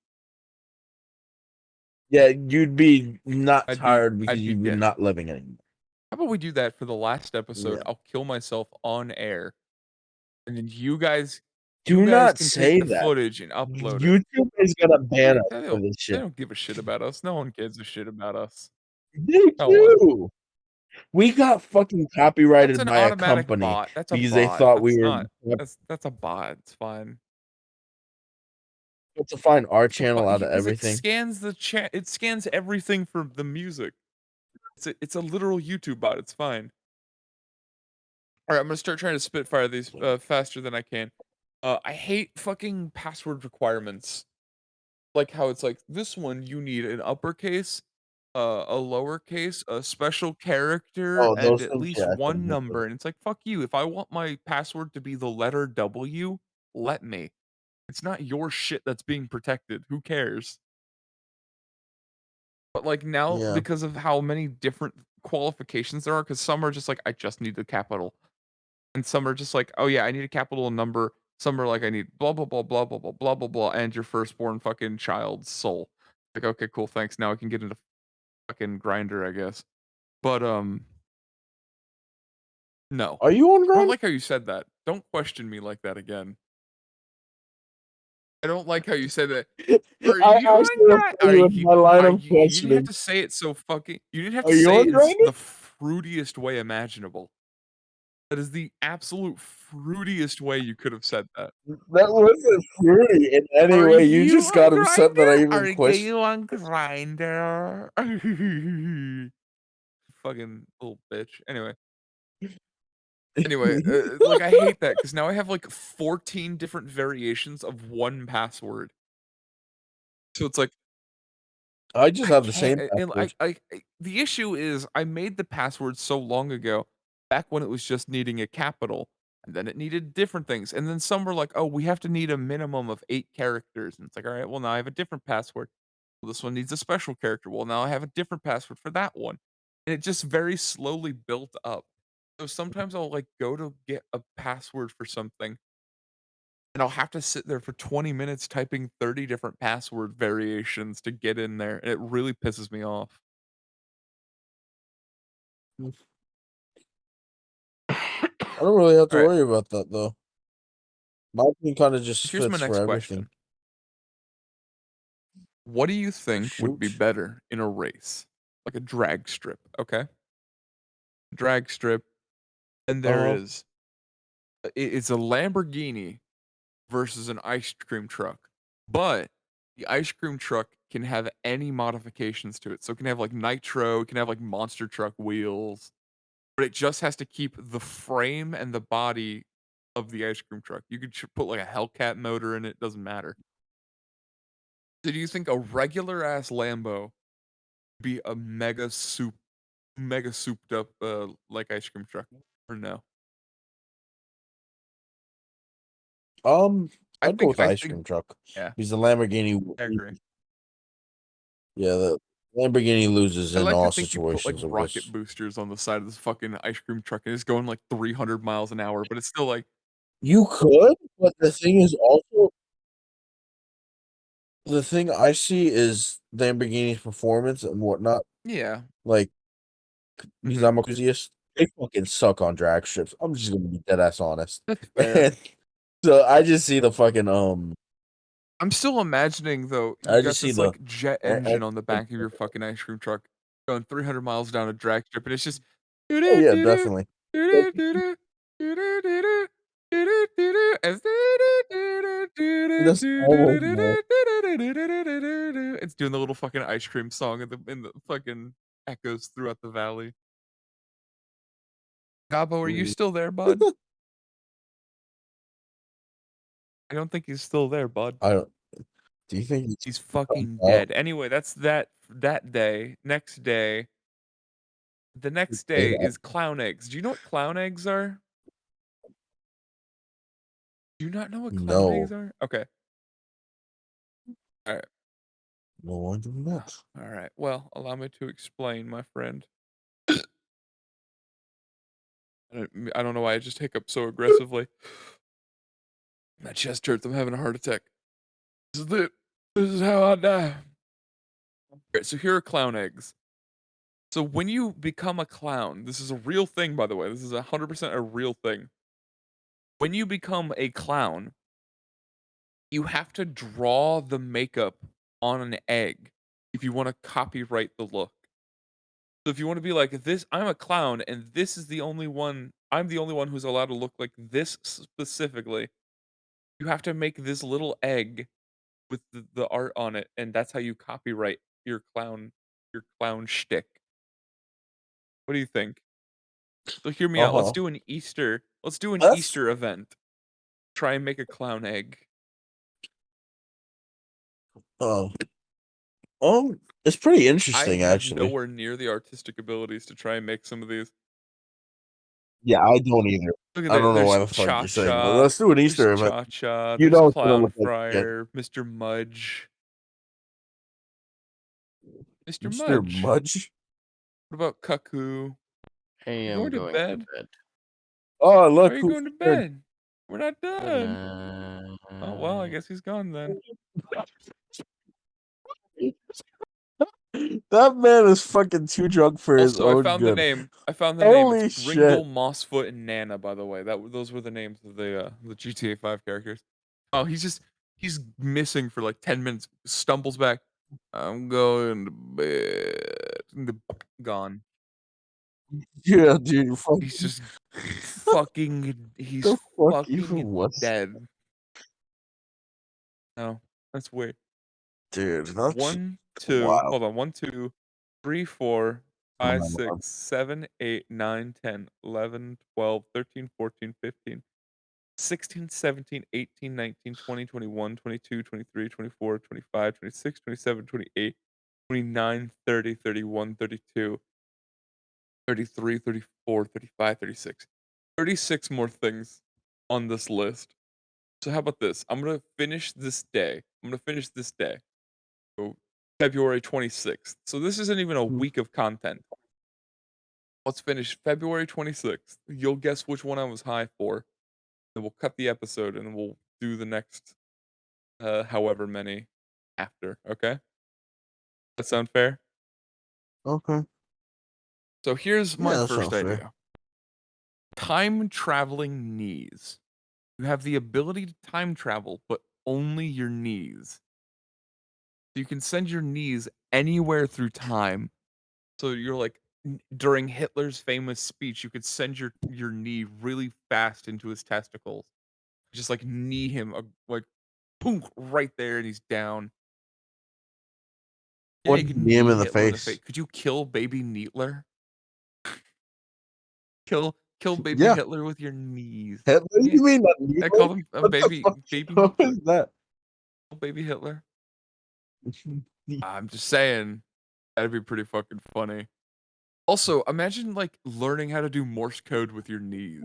Yeah, you'd be not tired because I'd be you'd be dead. not living anymore. How about we do that for the last episode? Yeah. I'll kill myself on air, and then you Do guys not can take say the that. footage and upload it. YouTube is gonna ban us They for don't this they shit. don't give a shit about us. No one gives a shit about us. They No one. do. We got fucking That's copyrighted an by a automatic company bot. That's a because they bot. thought we That's were not that's a bot. It's fine. to find our It's a bot channel out of because it everything. scans the chat. It scans everything for the music. It's a literal YouTube bot. It's fine. All right, I'm gonna start trying to spitfire these faster than I can. I hate fucking password requirements. Like how it's like this one you need an uppercase a lowercase, a special character, Oh, and those at things, least yeah, I couldn't one mess with number, it. and it's like, "Fuck you, if I want my password to be the letter W, let me. It's not your shit that's being protected, who cares?" But, like, now, Yeah. because of how many different qualifications there are, because some are just like, "I just need the capital," and some are just like, "Oh, yeah, I need a capital number." Some are like, "I need blah, blah, blah, blah, blah, blah, blah, blah, blah, and your firstborn fucking child's soul." Like, "Okay, cool, thanks, now I can get into fucking Grindr, I guess." But, no. Are you on I don't Grindr? like how you said that. Don't question me like that again. I don't like how you said that. "Are I you on actually will Grind?" tell you in my line of You didn't have questioning. to say it so fucking you didn't have to Are you say on it in Grindr? the fruitiest way imaginable. That is the absolute fruitiest way you could have said that. That wasn't fruity in any "Are way. You you just on got upset that I Grindr? even questioned. You on Grindr?" Fucking little bitch. Like, I hate that because now I have, like, 14 different variations of one password. So it's like, I just I have the can't same and password. the issue is I made the password so long ago, back when it was just needing a capital, and then it needed different things, and then some were like, "Oh, we have to need a minimum of 8 characters," and it's like, "Alright, well, now I have a different password. Well, this one needs a special character. Well, now I have a different password for that one." And it just very slowly built up. So sometimes I'll, like, go to get a password for something, and I'll have to sit there for 20 minutes typing 30 different password variations to get in there, and it really pisses me off. I don't really have to Alright, worry about that though. My thing kind of just here's my fits for next everything. question. What do you think would be Shoot. better in a race? Like a drag strip, okay? Drag strip, and there Uh-huh. is it's a Lamborghini versus an ice cream truck. But the ice cream truck can have any modifications to it. So it can have like nitro, it can have like monster truck wheels, but it just has to keep the frame and the body of the ice cream truck. You could put like a Hellcat motor in it, doesn't matter. So do you think a regular ass Lambo be a mega souped up like ice cream truck or no? I'd go with the I ice think cream truck yeah, because the Lamborghini, I agree. yeah, the Lamborghini loses I in like to all think you put like situations of rocket this. boosters on the side of this fucking ice cream truck and it's going like 300 miles an hour, but it's still like You could, but the thing is also the thing I see is Lamborghini's performance and whatnot. yeah. Like, because Mhm. I'm a enthusiast, they fucking suck on drag strips. I'm just gonna be dead ass honest. That's fair. And so I just see the fucking I'm still imagining though, you I got just see this the like jet engine on the back of your fucking ice cream truck going 300 miles down a drag strip and it's just oh yeah, definitely. That's almost more. It's doing the little fucking ice cream song in the fucking echoes throughout the valley. Gabo, are you still there, bud? I don't think he's still there, bud. I don't. Do you think it's He's comes fucking out? dead. Anyway, that's that day. Next day. The next Say day that. is clown eggs. Do you know what clown eggs are? Do you not know what clown eggs No, are? Okay. Alright. no more than that. Alright. Well, allow me to explain, my friend. I don't know why I just hiccup so aggressively. My chest hurts. I'm having a heart attack. This is it. This is how I die. Alright, so here are clown eggs. So when you become a clown, this is a real thing, by the way. This is 100% a real thing. When you become a clown, you have to draw the makeup on an egg if you want to copyright the look. So if you want to be like this, I'm a clown, and this is the only one. I'm the only one who's allowed to look like this specifically. You have to make this little egg with the art on it, and that's how you copyright your clown shtick. What do you think? So hear me Uh out. huh. Let's do an That's Easter event. Try and make a clown egg. oh It's pretty I interesting, have actually. nowhere near the artistic abilities to try and make some of these. Yeah, I don't either. Look at I that. don't know why There's the fuck you're saying, but Cha-Cha. let's do an There's Easter event. Cha-Cha. You There's know it's gonna look Clown like shit. Fryer. Mr. Mudge. Mr. Mr. Mudge. Mudge? What about Cuckoo? I You am going to going to bed? bed. Oh, Why look are you who's going to here. bed? We're not Good done. Oh, well, I night. guess he's gone then. That man is fucking too drunk for his Also, I own found the good. name. I found the name. It's Holy Gringle, shit. Mossfoot, and Nana, by the way. Those were the names of the GTA 5 characters. Oh, he's missing for like 10 minutes. Stumbles back. I'm going to bed. Gone. Yeah, dude, He's just he's the fuck even fucking was dead. No, that's weird. dude, that's 1, 2, wild. hold on. 1, 2, 3, 4, Oh 5, my 6, God. 7, 8, 9, 10, 11, 12, 13, 14, 15, 16, 17, 18, 19, 20, 21, 22, 23, 24, 25, 26, 27, 28, 29, 30, 31, 32, 33, 34, 35, 36. 36 more things on this list. So how about this? I'm gonna finish this day. I'm gonna finish this day. So February 26th. So this isn't even a week of content. Let's finish February 26th. You'll guess which one I was high for. Then we'll cut the episode and we'll do the next however many after, okay? That sound fair? Okay. So here's my Yeah, that first sounds fair. idea. Time traveling knees. You have the ability to time travel, but only your knees. You can send your knees anywhere through time. So you're like during Hitler's famous speech, you could send your knee really fast into his testicles. Just like knee him like boom right there and he's down. Yeah, What you can knee him knee in the Hitler in the face. face? Could you kill baby Needler? Kill baby Yeah. Hitler with your knees. What do Yeah. you mean that I needle? call him a What the baby fuck Needler. was that? Baby Hitler. I'm just saying that'd be pretty fucking funny. Also, imagine like learning how to do Morse code with your knees.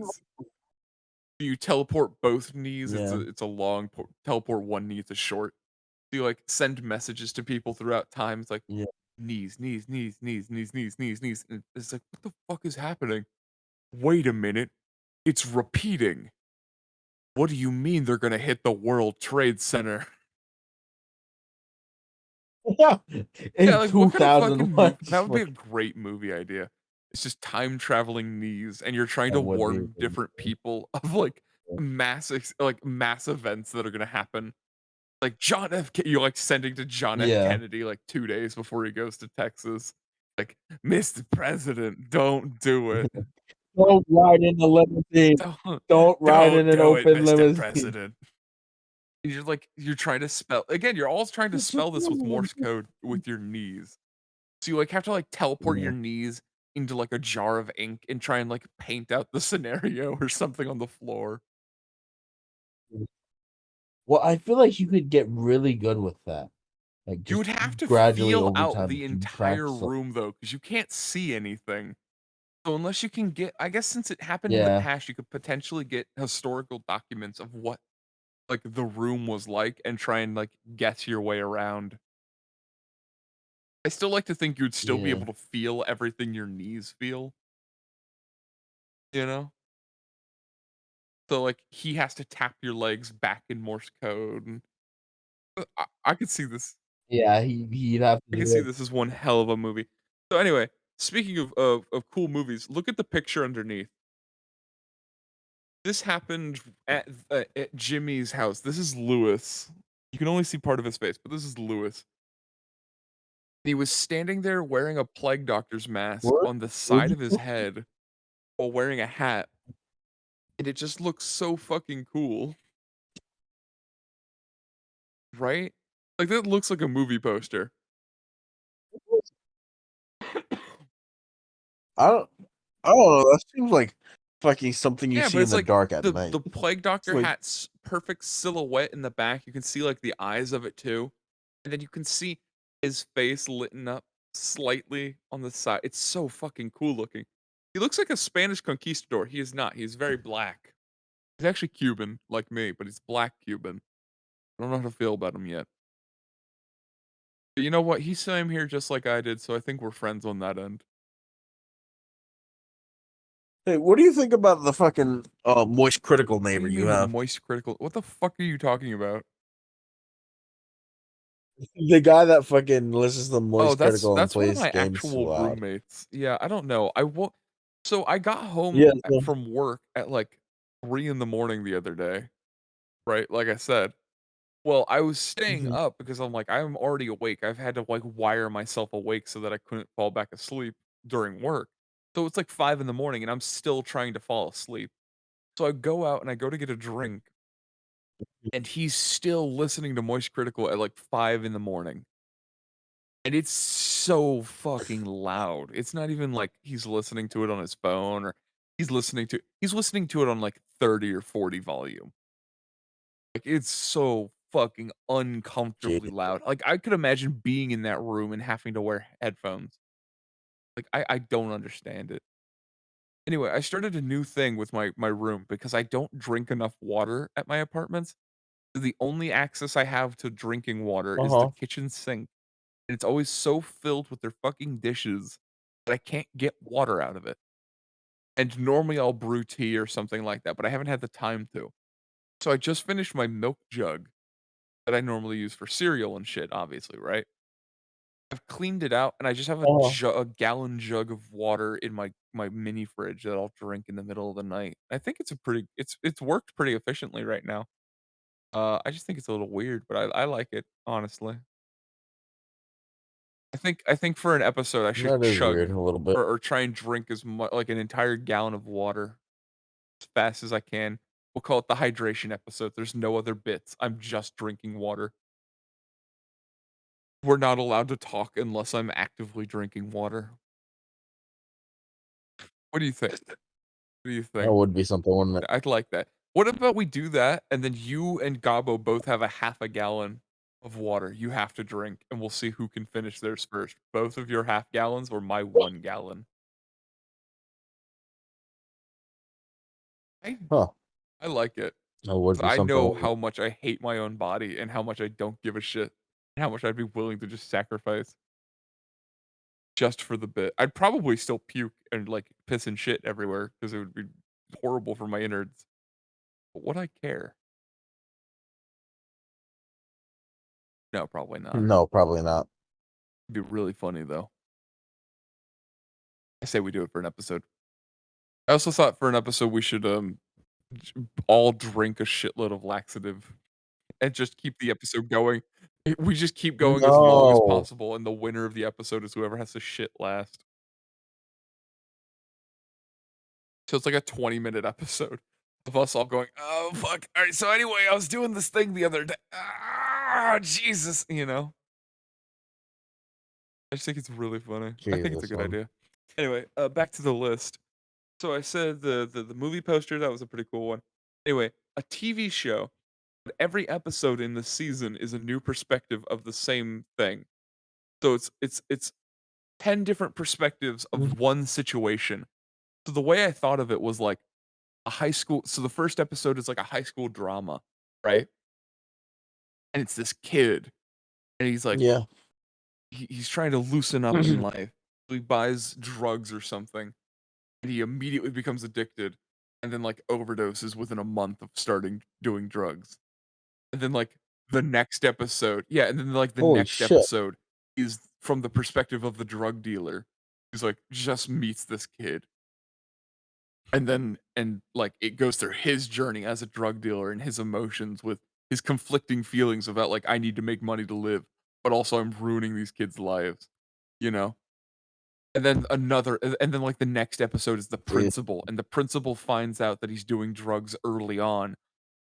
You teleport both knees. Yeah. It's a long teleport one knee. It's a short. You like send messages to people throughout time. It's like Yeah. knees, knees, knees, knees, knees, knees, knees, knees. And it's like what the fuck is happening? Wait a minute, it's repeating. What do you mean they're gonna hit the World Trade Center? Yeah. Yeah, In like what kind of fucking 2001. movie? That would be a great movie idea. It's just time traveling knees, and you're trying That to would be warn different people of like mass events that are gonna happen. Like John F. You're like sending to John F. Yeah. Kennedy like 2 days before he goes to Texas. Like, Mr. President, don't do it. Don't ride in a limousine. Don't, Don't ride in don't an do it, open Mr. limousine. President. And you're trying to spell again. You're always trying to spell this with Morse code with your knees. So you like have to like teleport Yeah. your knees into like a jar of ink and try and like paint out the scenario or something on the floor. Well, I feel like you could get really good with that. Like You just would have to gradually feel over out time the you entire practice. room though, because you can't see anything. So unless you can get, I guess since it happened in the Yeah. past, you could potentially get historical documents of what like the room was like and try and like guess your way around. I still like to think you'd still be Yeah. able to feel everything your knees feel, you know? So like he has to tap your legs back in Morse code. And I could see this. Yeah, he'd have to I can do see it. this as one hell of a movie. So anyway, speaking of cool movies, look at the picture underneath. This happened at Jimmy's house. This is Lewis. You can only see part of his face, but this is Lewis. He was standing there wearing a plague doctor's mask What? on the Would side you of his head while wearing a hat, and it just looks so fucking cool, right? Like that looks like a movie poster. I don't I don't know, that seems like fucking something you Yeah, but see in it's the like dark at the night. plague It's doctor like hat's perfect silhouette in the back. You can see like the eyes of it too. And then you can see his face litten up slightly on the side. It's so fucking cool looking. He looks like a Spanish conquistador. He is not. He is very black. He's actually Cuban, like me, but he's black Cuban. I don't know how to feel about him yet. But you know what? He swam here just like I did, so I think we're friends on that end. Hey, what do you think about the fucking moist critical What do neighbor you you mean the have? moist critical? What the fuck are you talking about? The guy that fucking listens to Oh, moist that's critical and that's one of plays my games too actual loud. roommates. Yeah, I don't know. So I got home Yeah. from work at like 3 in the morning the other day, right? Like I said. Well, I was staying Mhm. up because I'm like, I'm already awake. I've had to like wire myself awake so that I couldn't fall back asleep during work. So it's like 5 in the morning and I'm still trying to fall asleep. So I go out and I go to get a drink and he's still listening to Moist Critical at like 5 in the morning. And it's so fucking loud. It's not even like he's listening to it on his phone or he's listening to it on like 30 or 40 volume. Like, it's so fucking uncomfortably Jesus. loud. Like, I could imagine being in that room and having to wear headphones. Like, I don't understand it. Anyway, I started a new thing with my room because I don't drink enough water at my apartments. The only access I have to drinking water is the Uh-huh. kitchen sink, and it's always so filled with their fucking dishes that I can't get water out of it. And normally I'll brew tea or something like that, but I haven't had the time to. So I just finished my milk jug that I normally use for cereal and shit, obviously, right? I've cleaned it out and I just have Uh-huh. a gallon jug of water in my mini fridge that I'll drink in the middle of the night. I think it's a pretty it's worked pretty efficiently right now. I just think it's a little weird, but I like it, honestly. I think for an episode I should That is chug weird a little bit. or try and drink as much like an entire gallon of water as fast as I can. We'll call it the hydration episode. There's no other bits. I'm just drinking water. We're not allowed to talk unless I'm actively drinking water. What do you think? What do you That think? would be something, wouldn't it? I'd like that. What about we do that, and then you and Gabo both have a half a gallon of water you have to drink, and we'll see who can finish theirs first. Both of your half gallons or my 1 gallon. I Huh. I like it. That would 'Cause be I something, know wouldn't how much I hate my own body and how much I don't give a shit, and how much I'd be willing to just sacrifice just for the bit. I'd probably still puke and, like, piss and shit everywhere because it would be horrible for my innards. But would I care? No, probably it? not. No, probably not. It'd be really funny, though. I say we do it for an episode. I also thought for an episode we should, j all drink a shitload of laxative and just keep the episode going. We just keep going as long as No. possible, and the winner of the episode is whoever has to shit last. So it's like a 20-minute episode of us all going, "Oh, fuck. Alright, so anyway, I was doing this thing the other day. Ah, Jesus," you know? I just think it's really funny. I think it's a Jesus, good man. idea. Anyway, back to the list. So I said the movie poster, that was a pretty cool one. Anyway, a TV show, but every episode in the season is a new perspective of the same thing. So it's 10 different perspectives Mhm. of one situation. So the way I thought of it was like a high school so the first episode is like a high school drama, right? And it's this kid, and he's like Yeah. he's trying to loosen up in life. So he buys drugs or something, and he immediately becomes addicted, and then, like, overdoses within a month of starting doing drugs. And then, like, the next episode yeah, and then, like, the Holy next shit. episode is from the perspective of the drug dealer, who's, like, just meets this kid. Like, it goes through his journey as a drug dealer and his emotions with his conflicting feelings about, like, "I need to make money to live, but also I'm ruining these kids' lives," you know? And then, like, the next episode is the Jeez. principal, and the principal finds out that he's doing drugs early on,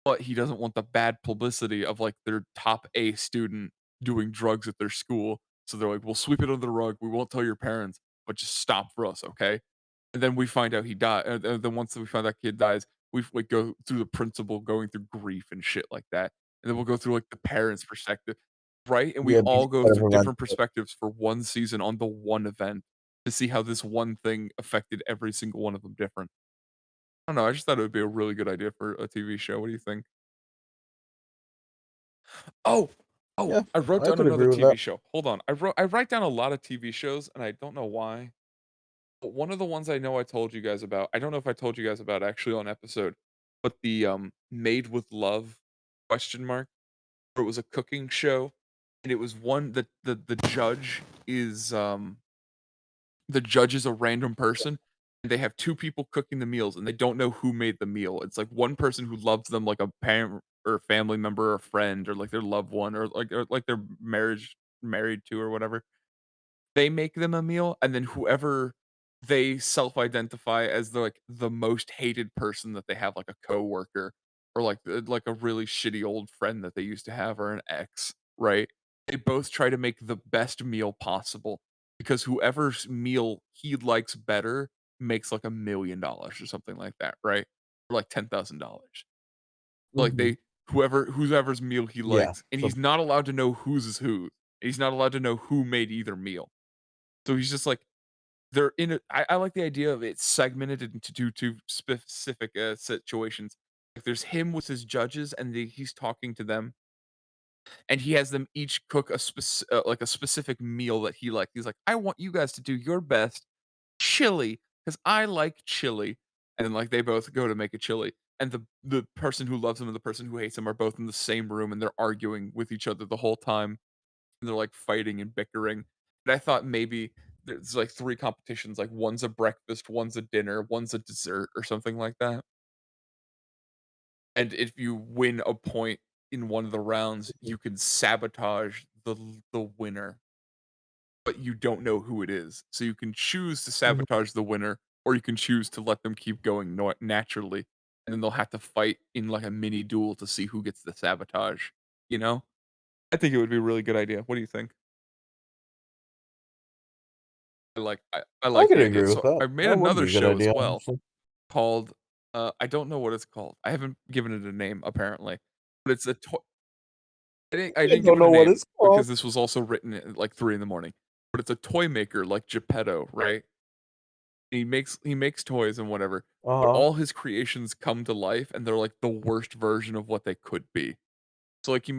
but he doesn't want the bad publicity of, like, their top A student doing drugs at their school, so they're like, "We'll sweep it under the rug, we won't tell your parents, but just stop for us, okay?" And then we find out he died and then once we find that kid dies, we go through the principal going through grief and shit like that, and then we'll go through, like, the parents' perspective. right? And we Yeah, all because go through whatever, man. different perspectives for one season on the one event to see how this one thing affected every single one of them different. I don't know, I just thought it would be a really good idea for a TV show. What do you think? Oh! Oh, Yeah, I wrote I down could another agree with TV that. show. Hold on. I write down a lot of TV shows, and I don't know why. But one of the ones I know I told you guys about, I don't know if I told you guys about actually on episode, but the, Made with Love question mark, where it was a cooking show, and it was one that the judge is a random person, and they have 2 people cooking the meals, and they don't know who made the meal. It's like one person who loves them like a parent or family member or friend or like their loved one or like their married to or whatever. They make them a meal, and then whoever they self-identify as the most hated person that they have, like a coworker or like a really shitty old friend that they used to have or an ex, right? They both try to make the best meal possible because whoever's meal he likes better makes like $1,000,000 or something like that, right? Or like $10,000. Like Mhm. they whoever's meal he Yeah, likes, and so he's not allowed to know whose is who. He's not allowed to know who made either meal. So he's just like they're in a I like the idea of it segmented into 2 specific, situations. Like, there's him with his judges, and he's talking to them, and he has them each cook like, a specific meal that he likes. He's like, "I want you guys to do your best chili because I like chili." And then, like, they both go to make a chili, and the person who loves him and the person who hates him are both in the same room, and they're arguing with each other the whole time. And they're, like, fighting and bickering. And I thought maybe there's, like, 3 competitions, like, one's a breakfast, one's a dinner, one's a dessert, or something like that. And if you win a point in one of the rounds, you can sabotage the winner, but you don't know who it is. So you can choose to mhm, sabotage the winner, or you can choose to let them keep going naturally, and then they'll have to fight in, like, a mini duel to see who gets the sabotage, you know? I think it would be a really good idea. What do you think? I I like could the idea. agree with So that. I made That would another be a good show as idea, well honestly. called, I don't know what it's called. I haven't given it a name apparently, but it's a toy. I I didn't give don't it a know what name it's called. because this was also written at like 3 in the morning, but it's a toy maker like Geppetto, right? He makes toys and whatever, but Uh-huh. all his creations come to life and they're like the worst version of what they could be. So like he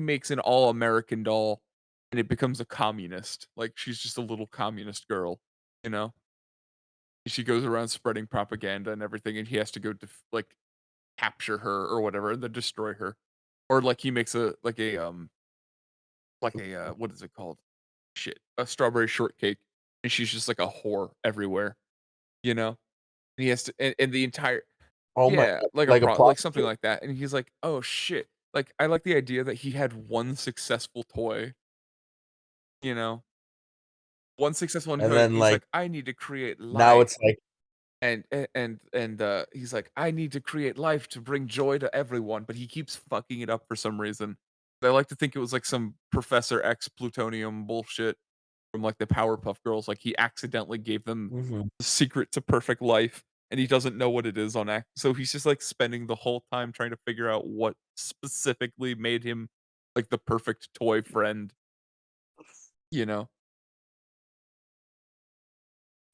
makes an all American doll and it becomes a communist. Like she's just a little communist girl, you know? She goes around spreading propaganda and everything, and he has to go like capture her or whatever, and then destroy her. Or like he makes a what is it called? Shit, a strawberry shortcake, and she's just like a whore everywhere, you know. And he has to, and the entire Oh my yeah, god, like like a like something prostitute? like that. And he's like, oh shit, like I like the idea that he had one successful toy, you know, one successful And toy. And then, he's like, like, I need to create now life. it's like And he's like, "I need to create life to bring joy to everyone," but he keeps fucking it up for some reason. I like to think it was like some Professor X plutonium bullshit from like the Powerpuff Girls. Like he accidentally gave them mhm. the secret to perfect life, and he doesn't know what it is on act. So he's just like spending the whole time trying to figure out what specifically made him like the perfect toy friend. You know,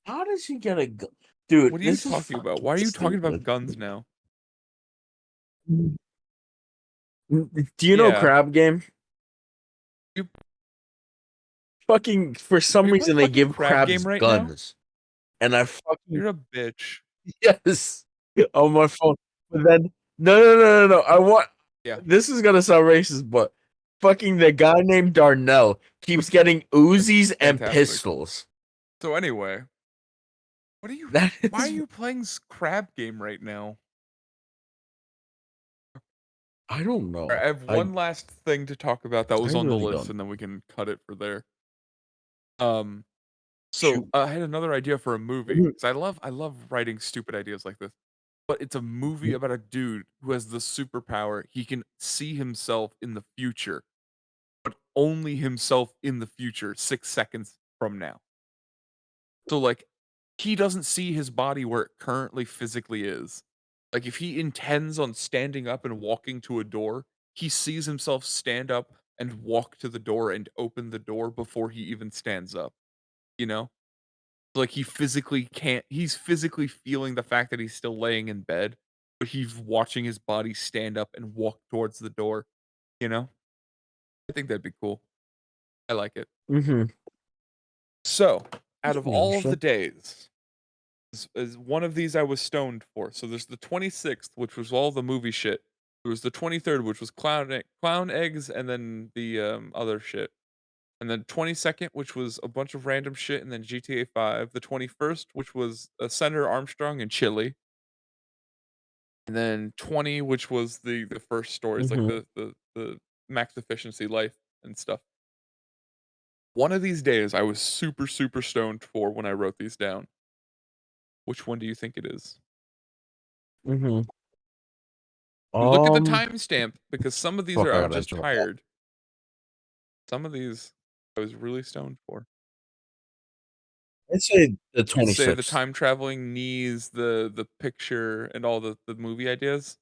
How does she get a gun? Dude, what are you this is talking about? fucking Why are you talking about stupid. guns now? Mm. Do you know Yeah, Crab Game? you Fucking for are some you playing reason, they fucking give crab game crabs right now? guns, and I fucking You're a bitch. yes, on my phone. But then no. I want Yeah, this is gonna sound racist, but fucking the guy named Darnell keeps getting that's Uzis and fantastic. pistols. So anyway, That why are is you playing crab game right now? I don't Alright, know. I have one last thing to talk about that I was on the really list, don't. and then we can cut it for there. Um, so, Shoot. I had another idea for a movie Mhm, because I love writing stupid ideas like this, but it's a movie mhm. about a dude who has the superpower, he can see himself in the future, but only himself in the future 6 seconds from now. So, like, he doesn't see his body where it currently physically is. Like, if he intends on standing up and walking to a door, he sees himself stand up, and walk to the door and open the door before he even stands up, you know? Like, he's physically feeling the fact that he's still laying in bed, but he's watching his body stand up and walk towards the door, you know? I think that'd be cool. I like it. Mhm. So, That's out of pretty all of the interesting. days, is one of these I was stoned for. So there's the 26th, which was all the movie shit. There was the 23rd, which was clown eggs, and then the other shit. And then 22nd, which was a bunch of random shit, and then GTA 5. The 21st, which was Senator Armstrong and Chili. And then 20, which was the first stories, like Mhm. the max efficiency life and stuff. One of these days, I was super super stoned for when I wrote these down. Which one do you think it is? Mhm. Look at the Um, timestamp because some of these fuck, are I I'm gotta just answer my phone. tired. Some of these I was really stoned for. I'd say the Let's say the 26th. time traveling knees, the picture, and all the movie ideas.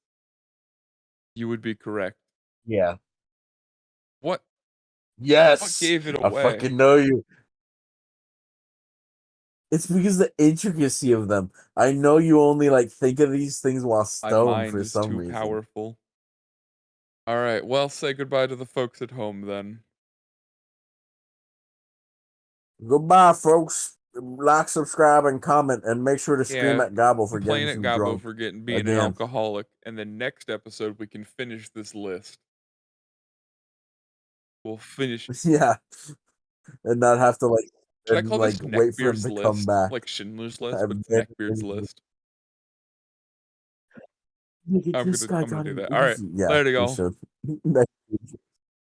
You would be correct. Yeah. What what Yes! gave it I away? fucking know you. It's because the intricacy of them. I know you only, like, think of these things while My stoned mind for is some too reason. powerful. All right, well, say goodbye to the folks at home then. Goodbye, folks. Like, subscribe, and comment, and make sure to scream Yeah, at Gobble for complain getting at too Gabo drunk for being an again. alcoholic, and then next episode we can finish this list. We'll finish. Yeah, and not have to, like, Should I call this wait for him Neckbeards to come list? back. Like Schindler's List, Have but it's never Neckbeards been- list. Look at this guy I'm gonna got do an that. All right. Uzi. Yeah, Later, we y'all. should.